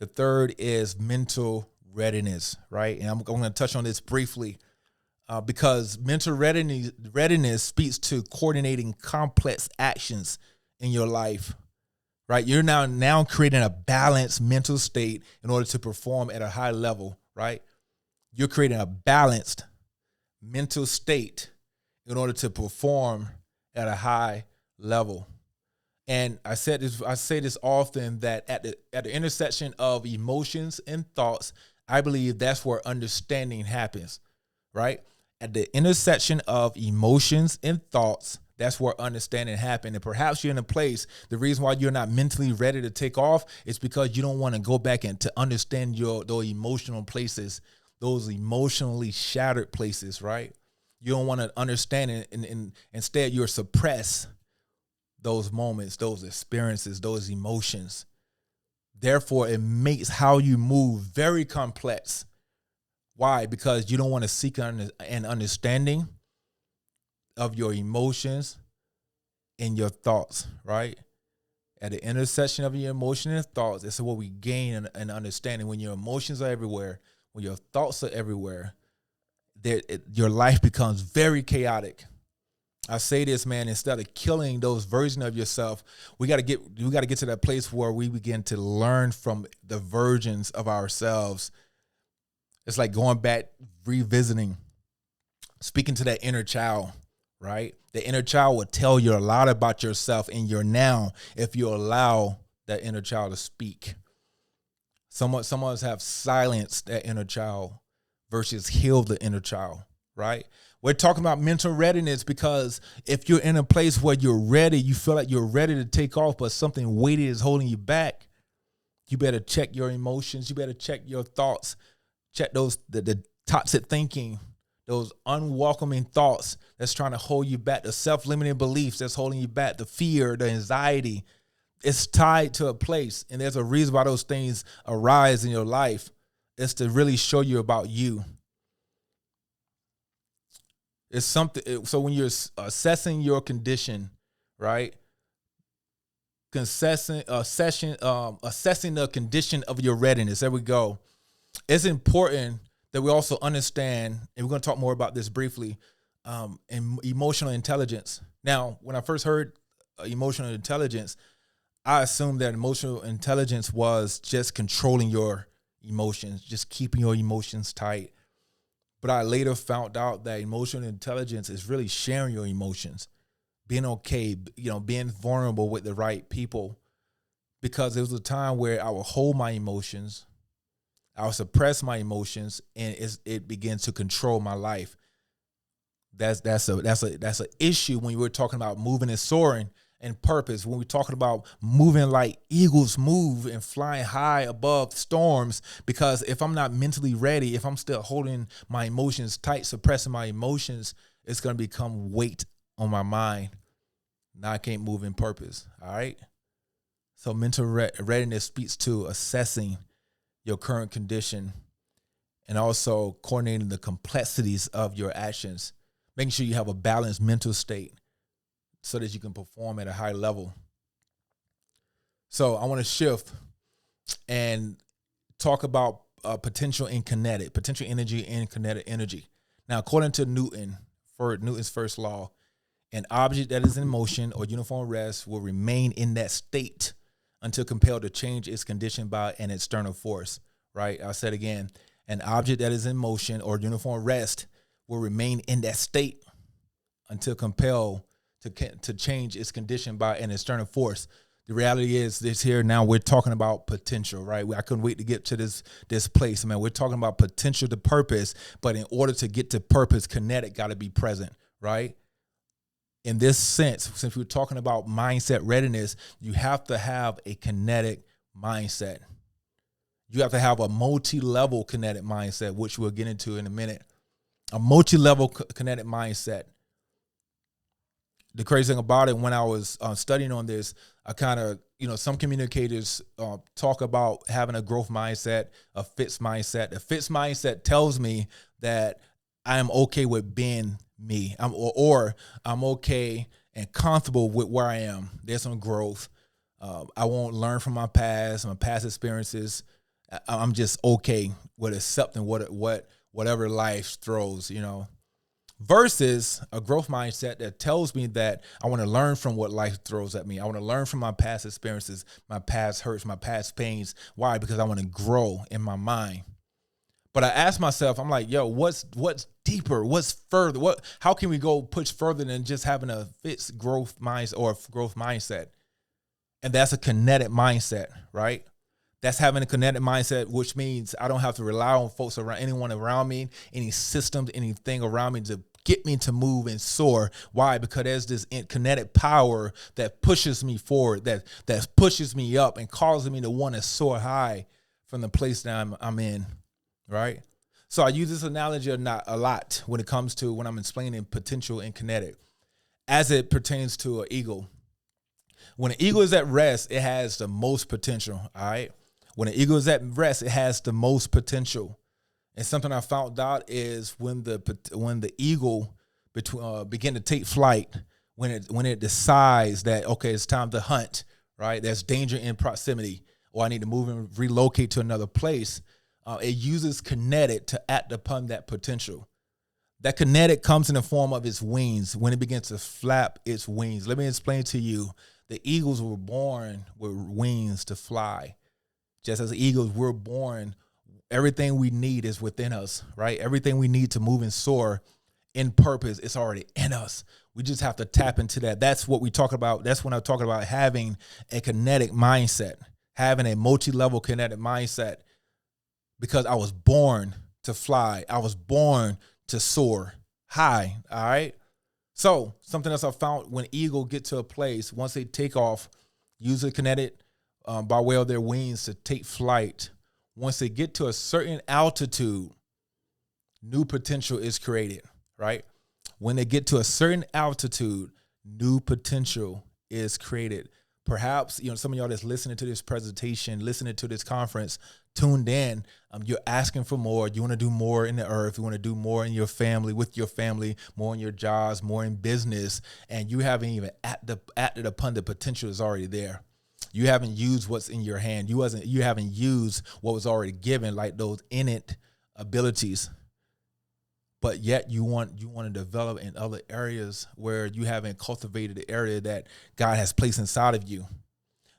third is mental readiness, right? And I'm going to touch on this briefly because mental readiness speaks to coordinating complex actions in your life, right? You're now creating a balanced mental state in order to perform at a high level, right? You're creating a balanced mental state in order to perform at a high level. And I say this often that at the intersection of emotions and thoughts, I believe that's where understanding happens, right? At the intersection of emotions and thoughts, that's where understanding happens. And perhaps you're in a place, the reason why you're not mentally ready to take off is because you don't want to go back and to understand those emotional places, those emotionally shattered places, right? You don't want to understand it, and instead you're suppress those moments, those experiences, those emotions. Therefore, it makes how you move very complex. Why? Because you don't want to seek an understanding of your emotions and your thoughts, right? At the intersection of your emotion and thoughts, it's what we gain an understanding. When your emotions are everywhere, when your thoughts are everywhere, your life becomes very chaotic. I say this, man, instead of killing those versions of yourself, we got to get to that place where we begin to learn from the versions of ourselves. It's like going back, revisiting, speaking to that inner child, right? The inner child will tell you a lot about yourself in your now if you allow that inner child to speak. Some of us have silenced that inner child versus healed the inner child, right? We're talking about mental readiness because if you're in a place where you're ready, you feel like you're ready to take off, but something weighty is holding you back, you better check your emotions. You better check your thoughts. Check the toxic thinking, those unwelcoming thoughts that's trying to hold you back, the self-limiting beliefs that's holding you back, the fear, the anxiety. It's tied to a place, and there's a reason why those things arise in your life. It's to really show you about you. It's something. So when you're assessing your condition, right? Assessing the condition of your readiness. There we go. It's important that we also understand, and we're going to talk more about this briefly, in emotional intelligence. Now, when I first heard emotional intelligence, I assumed that emotional intelligence was just controlling your emotions, just keeping your emotions tight. But I later found out that emotional intelligence is really sharing your emotions, being okay, being vulnerable with the right people. Because there was a time where I would hold my emotions, I would suppress my emotions, and it begins to control my life. That's an issue when we're talking about moving and soaring and purpose. When we're talking about moving like eagles move and flying high above storms, because if I'm not mentally ready, if I'm still holding my emotions tight, suppressing my emotions, it's going to become weight on my mind. Now I can't move in purpose. All right. So mental readiness speaks to assessing your current condition and also coordinating the complexities of your actions, making sure you have a balanced mental state so that you can perform at a high level. So I want to shift and talk about potential energy and kinetic energy. Now, according to Newton's first law, an object that is in motion or uniform rest will remain in that state until compelled to change its condition by an external force, right? I'll say it again. An object that is in motion or uniform rest will remain in that state until compelled to change its condition by an external force. The reality is this here now we're talking about potential, right? I couldn't wait to get to this place, man. We're talking about potential to purpose, but in order to get to purpose, kinetic got to be present, right? In this sense, since we're talking about mindset readiness, you have to have a kinetic mindset. You have to have a multi-level kinetic mindset, which we'll get into in a minute. A multi-level kinetic mindset. The crazy thing about it, when I was studying on this, I kind of, some communicators talk about having a growth mindset, a fixed mindset. A fixed mindset tells me that I am okay with being me, or I'm okay and comfortable with where I am. There's some growth. I won't learn from my past experiences. I'm just okay with accepting whatever life throws, versus a growth mindset that tells me that I want to learn from what life throws at me. I want to learn from my past experiences, my past hurts, my past pains. Why? Because I want to grow in my mind. But I ask myself, I'm like, what's deeper? What's further? How can we go push further than just having a fixed growth mindset or growth mindset? And that's a kinetic mindset, right? That's having a kinetic mindset, which means I don't have to rely on folks around, anyone around me, any systems, anything around me to get me to move and soar. Why? Because there's this kinetic power that pushes me forward, that pushes me up and causes me to want to soar high from the place that I'm in, right? So I use this analogy a lot when it comes to when I'm explaining potential and kinetic, as it pertains to an eagle. When an eagle is at rest, it has the most potential, all right? When an eagle is at rest, it has the most potential. And something I found out is when the eagle begin to take flight, when it decides that, okay, it's time to hunt, right? There's danger in proximity, or I need to move and relocate to another place. It uses kinetic to act upon that potential. That kinetic comes in the form of its wings when it begins to flap its wings. Let me explain to you. The eagles were born with wings to fly. Just as eagles, we're born, everything we need is within us, right? Everything we need to move and soar in purpose is already in us. We just have to tap into that. That's what we talk about. That's when I talk about having a kinetic mindset, having a multi-level kinetic mindset, because I was born to fly. I was born to soar high, all right? So something else I found, when eagle get to a place, once they take off, use a kinetic by way of their wings to take flight. Once they get to a certain altitude, new potential is created, right? When they get to a certain altitude, new potential is created. Perhaps, some of y'all that's listening to this presentation, listening to this conference, tuned in, you're asking for more. You want to do more in the earth. You want to do more in your family, with your family, more in your jobs, more in business, and you haven't even acted upon the potential that's already there. You haven't used what's in your hand. You haven't used what was already given, like those innate abilities. But yet you want to develop in other areas where you haven't cultivated the area that God has placed inside of you.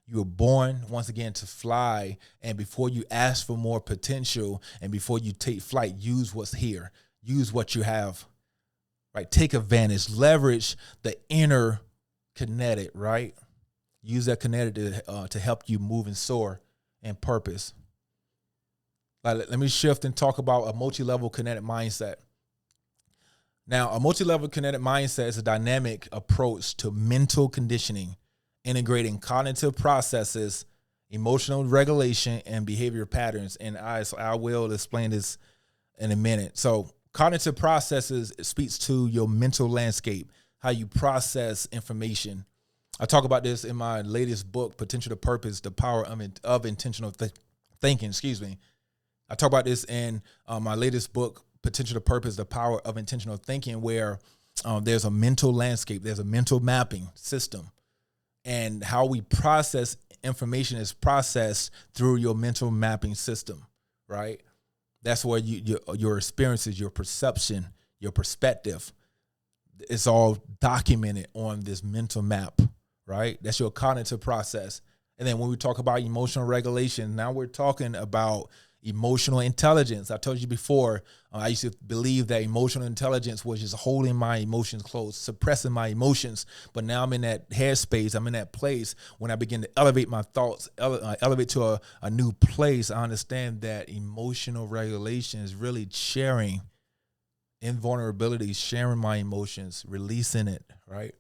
You were born, once again, to fly. And before you ask for more potential and before you take flight, use what's here. Use what you have, right? Take advantage, leverage the inner kinetic, right? Use that kinetic to help you move and soar in purpose. Let me shift and talk about a multi-level kinetic mindset. Now, a multi-level kinetic mindset is a dynamic approach to mental conditioning, integrating cognitive processes, emotional regulation, and behavior patterns. And I will explain this in a minute. So cognitive processes speaks to your mental landscape, how you process information. I talk about this in my latest book, Potential to Purpose, The Power of Intentional Thinking. I talk about this in my latest book, Potential to Purpose, The Power of Intentional Thinking, where there's a mental landscape, there's a mental mapping system. And how we process information is processed through your mental mapping system, right? That's where your experiences, your perception, your perspective, it's all documented on this mental map, right? That's your cognitive process. And then when we talk about emotional regulation, now we're talking about Emotional intelligence. I told you before, I used to believe that emotional intelligence was just holding my emotions close, suppressing my emotions. But now I'm in that headspace. I'm in that place when I begin to elevate my thoughts, elevate to a new place. I understand that emotional regulation is really sharing in vulnerability, sharing my emotions, releasing it, right?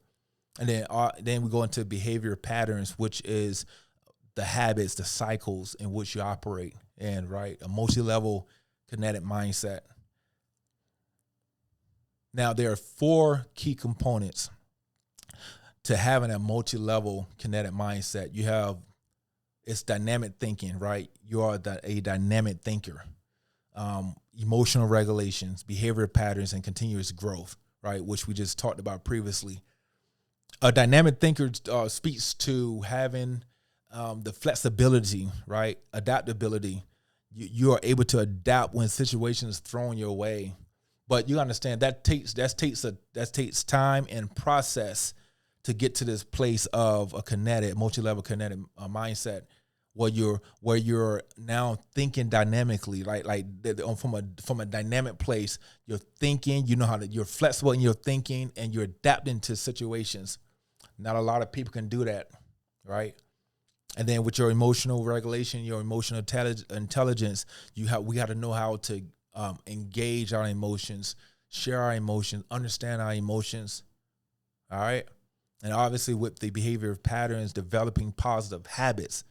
And then we go into behavior patterns, which is the habits, the cycles in which you operate in, right? A multi-level kinetic mindset. Now, there are 4 key components to having a multi-level kinetic mindset. It's dynamic thinking, right? You are a dynamic thinker. Emotional regulations, behavior patterns, and continuous growth, right? Which we just talked about previously. A dynamic thinker speaks to having the flexibility, right? Adaptability. You are able to adapt when situations thrown your way, but you understand that takes time and process to get to this place of a multi-level kinetic mindset, where you're now thinking dynamically, right? Like from a dynamic place, you're thinking. You're flexible in your thinking, and you're adapting to situations. Not a lot of people can do that, right? And then with your emotional regulation, your emotional intelligence, we got to know how to engage our emotions, share our emotions, understand our emotions. All right. And obviously with the behavior patterns, developing positive habits.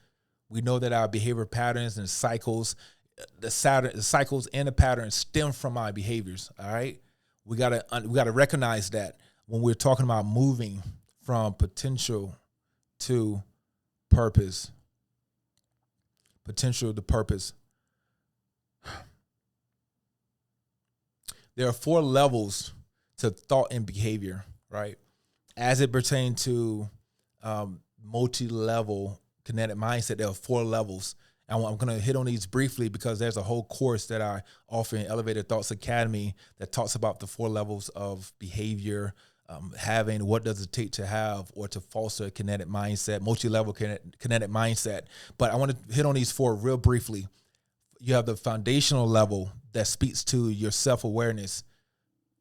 We know that our behavior patterns and cycles, the cycles and the patterns stem from our behaviors. All right. We gotta recognize that when we're talking about moving from potential to purpose. Potential to purpose. There are 4 levels to thought and behavior, right? As it pertains to multi-level kinetic mindset, there are 4 levels. And I'm going to hit on these briefly because there's a whole course that I offer in Elevated Thoughts Academy that talks about the 4 levels of behavior, having what does it take to have or to foster a kinetic mindset, multi-level kinetic mindset. But I want to hit on these 4 real briefly. You have the foundational level that speaks to your self-awareness,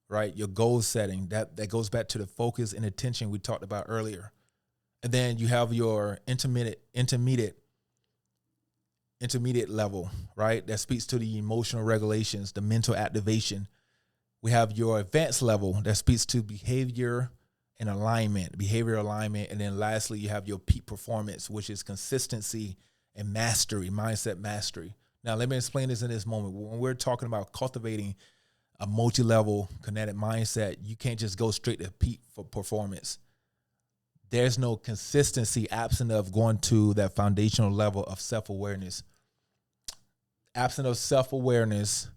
right? Your goal setting, that goes back to the focus and attention we talked about earlier. And then you have your intermediate level, right? That speaks to the emotional regulations, the mental activation. We have your advanced level that speaks to behavior alignment. And then lastly, you have your peak performance, which is consistency and mastery, mindset mastery. Now, let me explain this in this moment. When we're talking about cultivating a multi-level kinetic mindset, you can't just go straight to peak for performance. There's no consistency absent of going to that foundational level of self-awareness. Absent of self-awareness,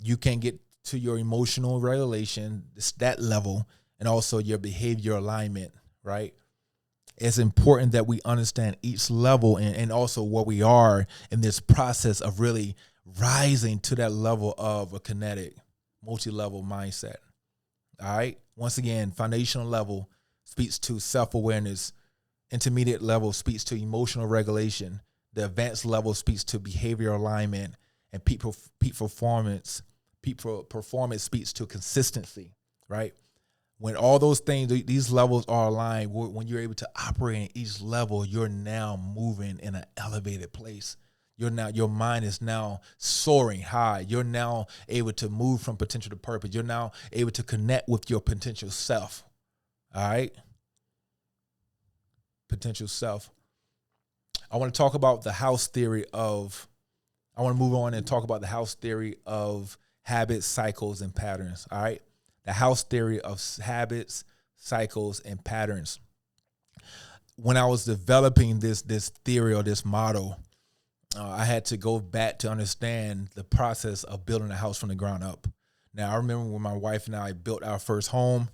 you can't get to your emotional regulation, it's that level, and also your behavior alignment, right? It's important that we understand each level and also where we are in this process of really rising to that level of a kinetic, multi-level mindset. All right. Once again, foundational level speaks to self-awareness. Intermediate level speaks to emotional regulation. The advanced level speaks to behavior alignment, and peak performance. Peak performance speaks to consistency, right? When all those things, these levels are aligned, when you're able to operate in each level, you're now moving in an elevated place. Your mind is now soaring high. You're now able to move from potential to purpose. You're now able to connect with your potential self. All right? Potential self. I want to move on and talk about the house theory of habits, cycles, and patterns. All right? The house theory of habits, cycles, and patterns. When I was developing this theory or this model, I had to go back to understand the process of building a house from the ground up. Now, I remember when my wife and I built our first home.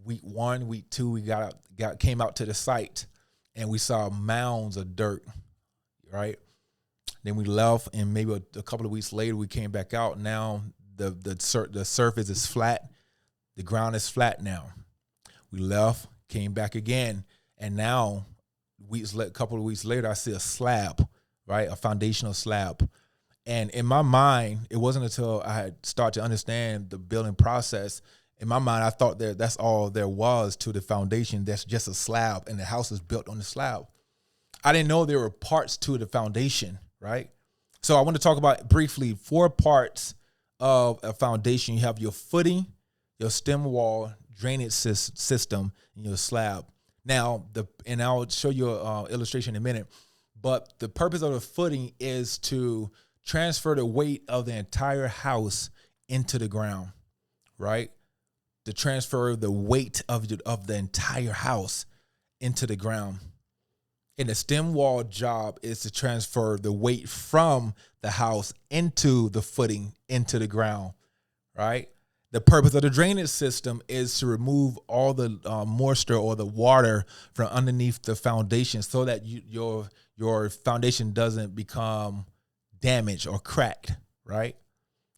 Week 1, week 2, we came out to the site and we saw mounds of dirt, right? Then we left, and maybe a couple of weeks later, we came back out. Now the surface is flat. The ground is flat now. We left, came back again, and now a couple of weeks later, I see a slab, right? A foundational slab. And in my mind, it wasn't until I had started to understand the building process. In my mind, I thought that's all there was to the foundation. That's just a slab, and the house is built on the slab. I didn't know there were parts to the foundation, right? So I want to talk about briefly 4 parts of a foundation. You have your footing, your stem wall, drainage system, and your slab. Now, and I'll show you an illustration in a minute, but the purpose of the footing is to transfer the weight of the entire house into the ground, right? To transfer the weight of the entire house into the ground. And the stem wall job is to transfer the weight from the house into the footing, into the ground, right? The purpose of the drainage system is to remove all the moisture or the water from underneath the foundation so that your foundation doesn't become damaged or cracked, right?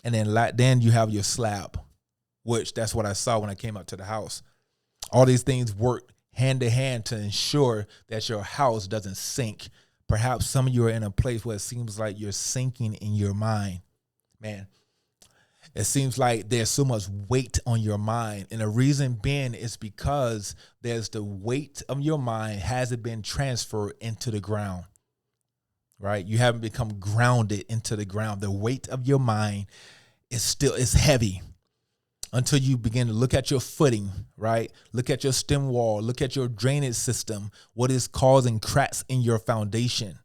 And then you have your slab, which that's what I saw when I came out to the house. All these things work hand to hand to ensure that your house doesn't sink. Perhaps some of you are in a place where it seems like you're sinking in your mind. Man, it seems like there's so much weight on your mind. And the reason being is because there's the weight of your mind hasn't been transferred into the ground, right? You haven't become grounded into the ground. The weight of your mind is heavy. Until you begin to look at your footing, right? Look at your stem wall, look at your drainage system, what is causing cracks in your foundation.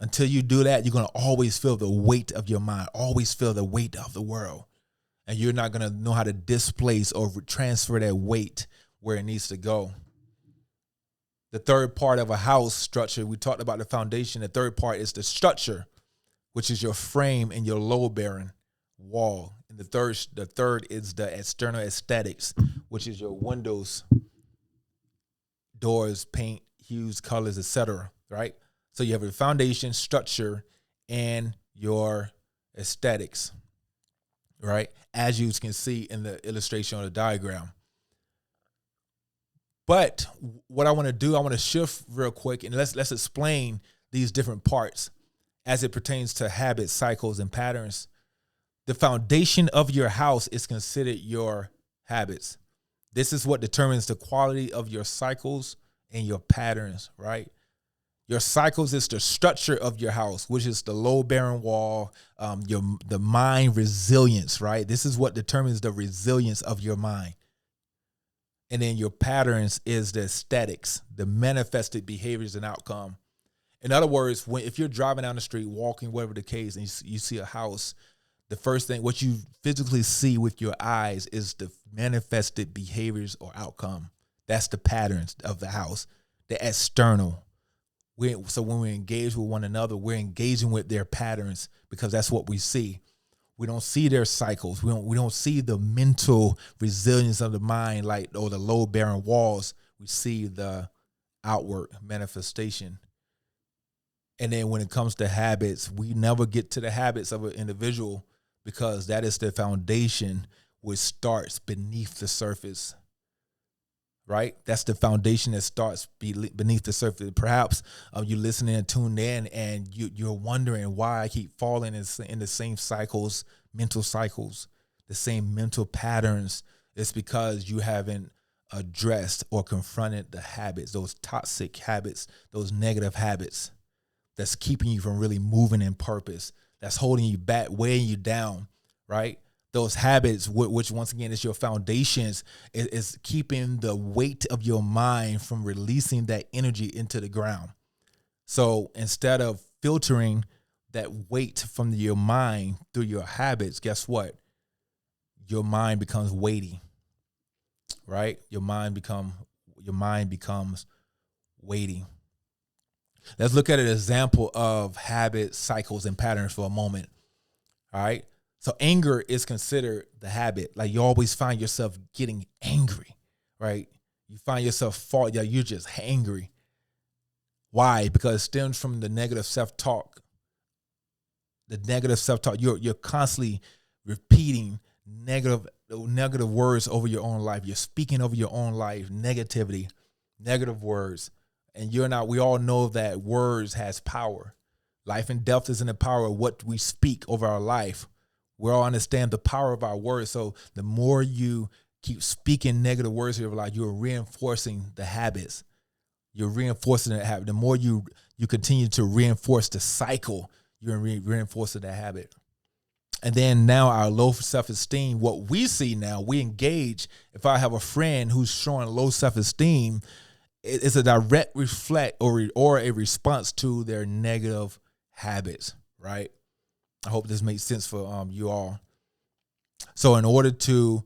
Until you do that, you're going to always feel the weight of your mind, always feel the weight of the world. And you're not going to know how to displace or transfer that weight where it needs to go. The third part of a house structure, we talked about the foundation. The third part is the structure, which is your frame and your load-bearing wall. And the third is the external aesthetics, which is your windows, doors, paint, hues, colors, etc. Right? So you have your foundation, structure, and your aesthetics, right? As you can see in the illustration on the diagram. But what I want to do, I want to shift real quick and let's explain these different parts as it pertains to habits, cycles, and patterns. The foundation of your house is considered your habits. This is what determines the quality of your cycles and your patterns, right? Your cycles is the structure of your house, which is the load-bearing wall, the mind resilience, right? This is what determines the resilience of your mind. And then your patterns is the aesthetics, the manifested behaviors and outcome. In other words, if you're driving down the street, walking, whatever the case, and you see a house, the first thing, what you physically see with your eyes is the manifested behaviors or outcome. That's the patterns of the house, the external. So when we engage with one another, we're engaging with their patterns because that's what we see. We don't see their cycles. We don't see the mental resilience of the mind, or the load-bearing walls. We see the outward manifestation. And then when it comes to habits, we never get to the habits of an individual because that is the foundation which starts beneath the surface, right? That's the foundation that starts beneath the surface. Perhaps you're listening and tuned in and you're wondering why I keep falling in the same cycles, mental cycles, the same mental patterns. It's because you haven't addressed or confronted the habits, those toxic habits, those negative habits that's keeping you from really moving in purpose, that's holding you back, weighing you down, right? Those habits, which once again is your foundations, is keeping the weight of your mind from releasing that energy into the ground. So instead of filtering that weight from your mind through your habits, guess what? Your mind becomes weighty, right? Your mind becomes weighty. Let's look at an example of habits, cycles, and patterns for a moment. All right. So anger is considered the habit. Like you always find yourself getting angry, right? You find yourself you're just angry. Why? Because it stems from the negative self-talk. The negative self-talk. You're constantly repeating negative words over your own life. You're speaking over your own life, negativity, negative words. And we all know that words has power. Life and death is in the power of what we speak over our life. We all understand the power of our words. So the more you keep speaking negative words in your life, you're reinforcing the habits. You're reinforcing that habit. The more you continue to reinforce the cycle, you're reinforcing that habit. And then now our low self-esteem, what we see now, we engage. If I have a friend who's showing low self-esteem, it's a direct reflect or a response to their negative habits, right? I hope this makes sense for you all. So in order to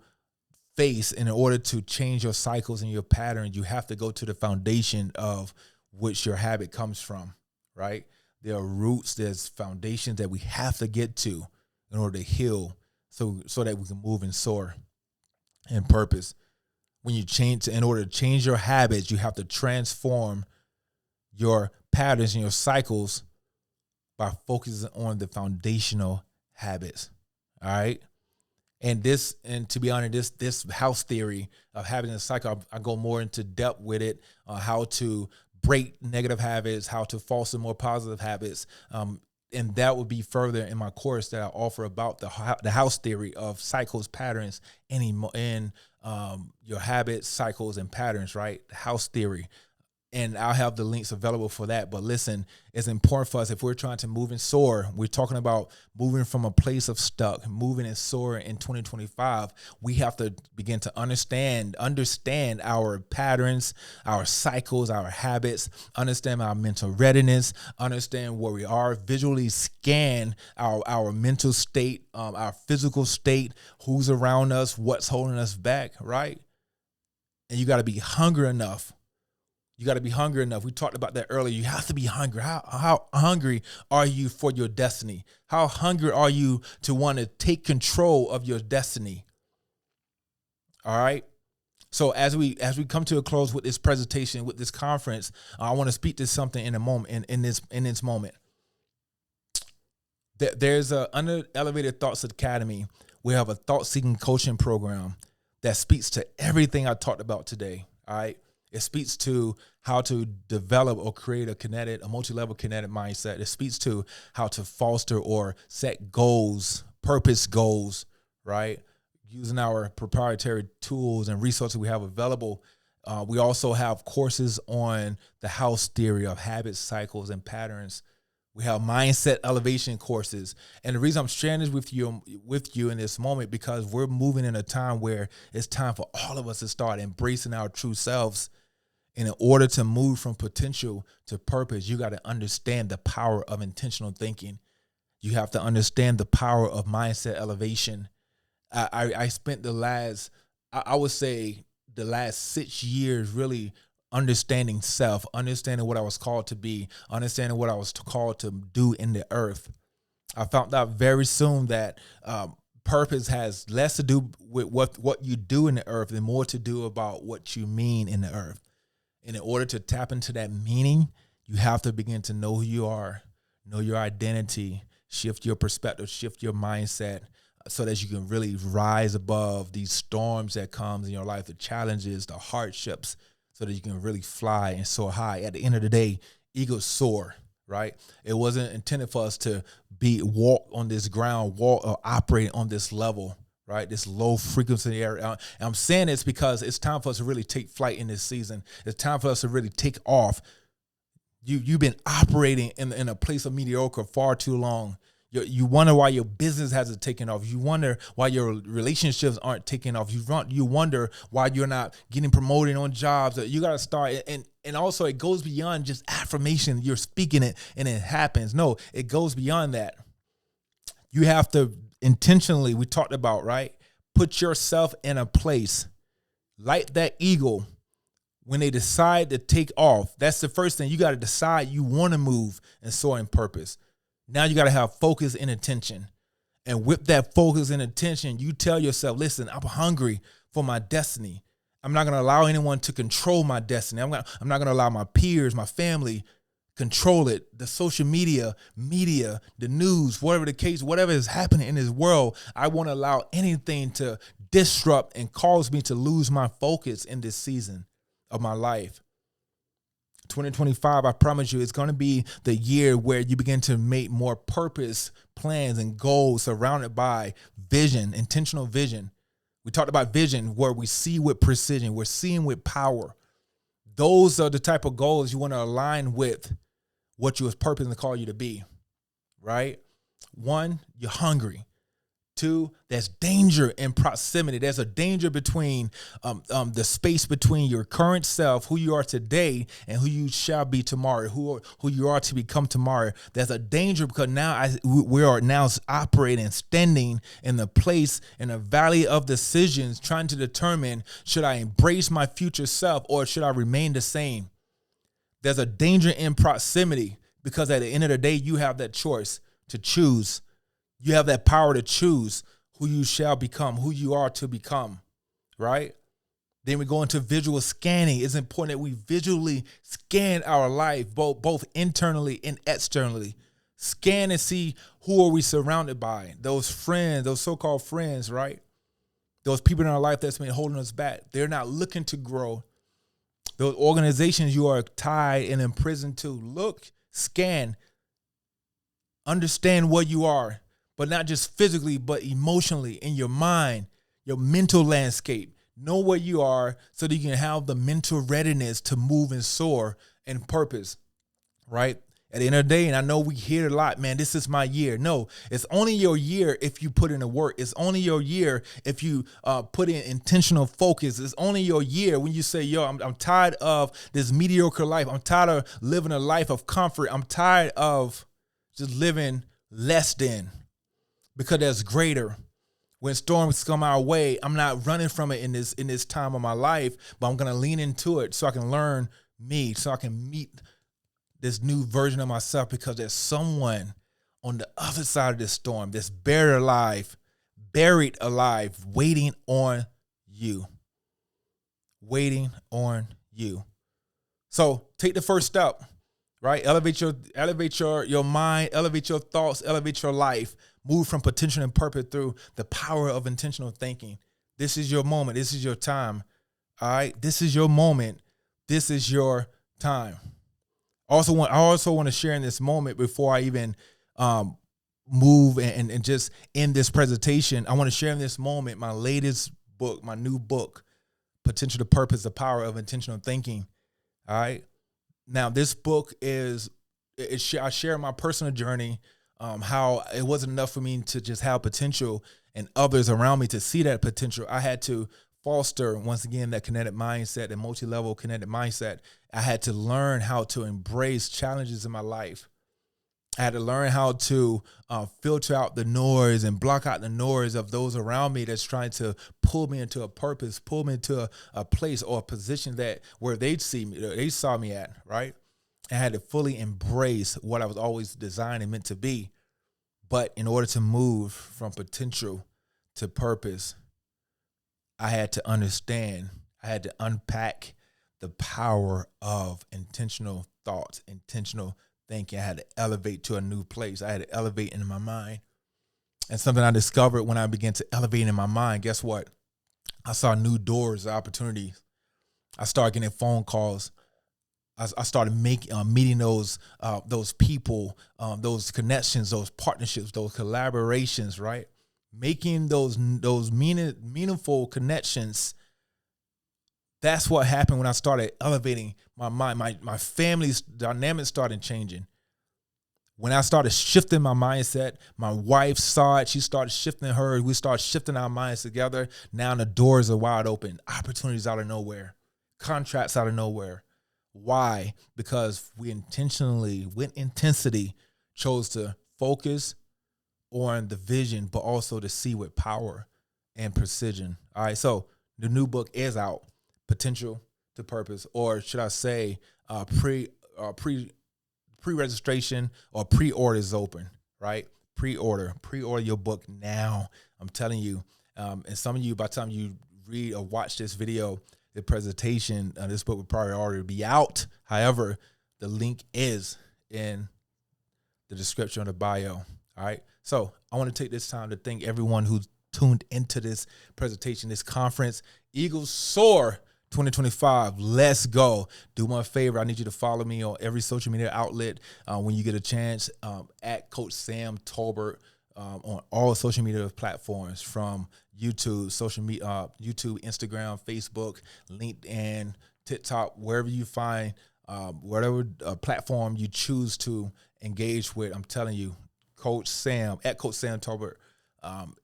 change your cycles and your patterns, you have to go to the foundation of which your habit comes from, right? There are roots, there's foundations that we have to get to in order to heal so that we can move and soar in purpose. In order to change your habits, you have to transform your patterns and your cycles by focusing on the foundational habits. All right. And to be honest, this house theory of having a cycle, I go more into depth with it, how to break negative habits, how to foster more positive habits. And that would be further in my course that I offer about the house theory of cycles, patterns, and your habits, cycles, and patterns, right? The house theory. And I'll have the links available for that. But listen, it's important for us if we're trying to move and soar. We're talking about moving from a place of stuck, moving and soaring in 2025. We have to begin to understand our patterns, our cycles, our habits, understand our mental readiness, understand where we are, visually scan our mental state, our physical state, who's around us, what's holding us back, right? And you got to be hungry enough. You got to be hungry enough. We talked about that earlier. You have to be hungry. How hungry are you for your destiny? How hungry are you to want to take control of your destiny? All right. So as we come to a close with this presentation, with this conference, I want to speak to something in a moment. In this moment, there's a under Elevated Thoughts Academy. We have a thought-seeking coaching program that speaks to everything I talked about today. All right. It speaks to how to develop or create a multi-level kinetic mindset. It speaks to how to foster or set goals, purpose goals, right? Using our proprietary tools and resources we have available. We also have courses on the house theory of habits, cycles, and patterns. We have mindset elevation courses. And the reason I'm sharing this with you in this moment, because we're moving in a time where it's time for all of us to start embracing our true selves. And in order to move from potential to purpose, you got to understand the power of intentional thinking. You have to understand the power of mindset elevation. I spent the last 6 years really understanding self, understanding what I was called to be, understanding what I was called to do in the earth. I found out very soon that purpose has less to do with what you do in the earth and more to do about what you mean in the earth. And in order to tap into that meaning, you have to begin to know who you are, know your identity, shift your perspective, shift your mindset so that you can really rise above these storms that comes in your life, the challenges, the hardships, so that you can really fly and soar high. At the end of the day, eagles soar, right? It wasn't intended for us to walk on this ground, or operate on this level, right? This low frequency area. And I'm saying this because it's time for us to really take flight in this season. It's time for us to really take off. You've been operating in a place of mediocre far too long. You wonder why your business hasn't taken off. You wonder why your relationships aren't taking off. You wonder why you're not getting promoted on jobs. You got to start. And also it goes beyond just affirmation. You're speaking it and it happens. No, it goes beyond that. You have to intentionally, we talked about, right? Put yourself in a place like that eagle. When they decide to take off, that's the first thing. You got to decide you want to move and soar in purpose. Now you got to have focus and attention. And with that focus and attention, you tell yourself, listen, I'm hungry for my destiny. I'm not going to allow anyone to control my destiny. I'm not going to allow my peers, my family, control it. The social media, the news, whatever the case, whatever is happening in this world, I won't allow anything to disrupt and cause me to lose my focus in this season of my life. 2025, I promise you, it's going to be the year where you begin to make more purpose plans and goals surrounded by vision, intentional vision. We talked about vision where we see with precision, we're seeing with power. Those are the type of goals you want to align with what you was purposing to call you to be, right? 1, you're hungry. 2, there's danger in proximity. There's a danger between the space between your current self, who you are today, and who you shall be tomorrow, who you are to become tomorrow. There's a danger because now we are now operating, standing in the place in the valley of decisions, trying to determine, should I embrace my future self or should I remain the same? There's a danger in proximity because at the end of the day, you have that choice to choose. You have that power to choose who you shall become, who you are to become, right? Then we go into visual scanning. It's important that we visually scan our life, both internally and externally. Scan and see who are we surrounded by. Those friends, those so-called friends, right? Those people in our life that's been holding us back. They're not looking to grow. Those organizations you are tied and imprisoned to. Look, scan, understand what you are. But not just physically, but emotionally, in your mind, your mental landscape. Know what you are so that you can have the mental readiness to move and soar in purpose, right? At the end of the day, and I know we hear it a lot, man, this is my year. No, it's only your year if you put in the work. It's only your year if you put in intentional focus. It's only your year when you say, yo, I'm tired of this mediocre life. I'm tired of living a life of comfort. I'm tired of just living less than. Because there's greater. When storms come our way, I'm not running from it in this time of my life, but I'm going to lean into it so I can learn me, so I can meet this new version of myself, because there's someone on the other side of this storm that's buried alive, waiting on you. Waiting on you. So take the first step, right? Elevate your mind, elevate your thoughts, elevate your life. Move from potential and purpose through the power of intentional thinking. This is your moment. This is your time. All right. This is your moment. This is your time. I also want to share in this moment before I even move and just end this presentation. I want to share in this moment my latest book, my new book, Potential to Purpose, the Power of Intentional Thinking. All right. Now, this book I share my personal journey. How it wasn't enough for me to just have potential and others around me to see that potential. I had to foster, once again, that kinetic mindset, that multi-level kinetic mindset. I had to learn how to embrace challenges in my life. I had to learn how to filter out the noise and block out the noise of those around me that's trying to pull me into a purpose, pull me into a place or a position where they saw me at, right? I had to fully embrace what I was always designed and meant to be. But in order to move from potential to purpose, I had to understand, I had to unpack the power of intentional thoughts, intentional thinking. I had to elevate to a new place. I had to elevate in my mind. And something I discovered when I began to elevate in my mind, guess what? I saw new doors, opportunities. I started getting phone calls. I started meeting those people, those connections, those partnerships, those collaborations, right? Making those meaningful connections. That's what happened when I started elevating my mind. My family's dynamics started changing. When I started shifting my mindset, my wife saw it. She started shifting hers. We started shifting our minds together. Now the doors are wide open. Opportunities out of nowhere. Contracts out of nowhere. Why? Because we intentionally, with intensity, chose to focus on the vision, but also to see with power and precision. All right, so the new book is out, Potential to Purpose, or should I say pre-registration or pre-order is open, right? Pre-order your book now. I'm telling you, and some of you, by the time you read or watch this video, the presentation, this book would probably already be out. However, the link is in the description of the bio. All right. So I want to take this time to thank everyone who's tuned into this presentation, this conference, Eagles Soar 2025. Let's go. Do me a favor. I need you to follow me on every social media outlet when you get a chance, at Coach Sam Tolbert, on all social media platforms, from YouTube, YouTube, Instagram, Facebook, LinkedIn, TikTok, wherever you find, whatever platform you choose to engage with. I'm telling you, Coach Sam, at Coach Sam Tolbert,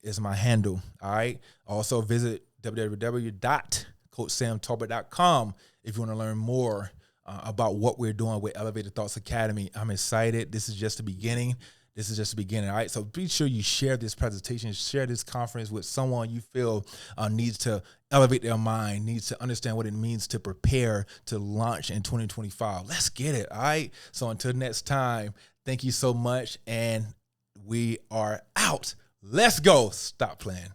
is my handle. All right. Also visit www.coachsamtolbert.com if you want to learn more about what we're doing with Elevated Thoughts Academy. I'm excited. This is just the beginning. All right. So be sure you share this presentation, share this conference with someone you feel needs to elevate their mind, needs to understand what it means to prepare to launch in 2025. Let's get it. All right. So until next time, thank you so much. And we are out. Let's go. Stop playing.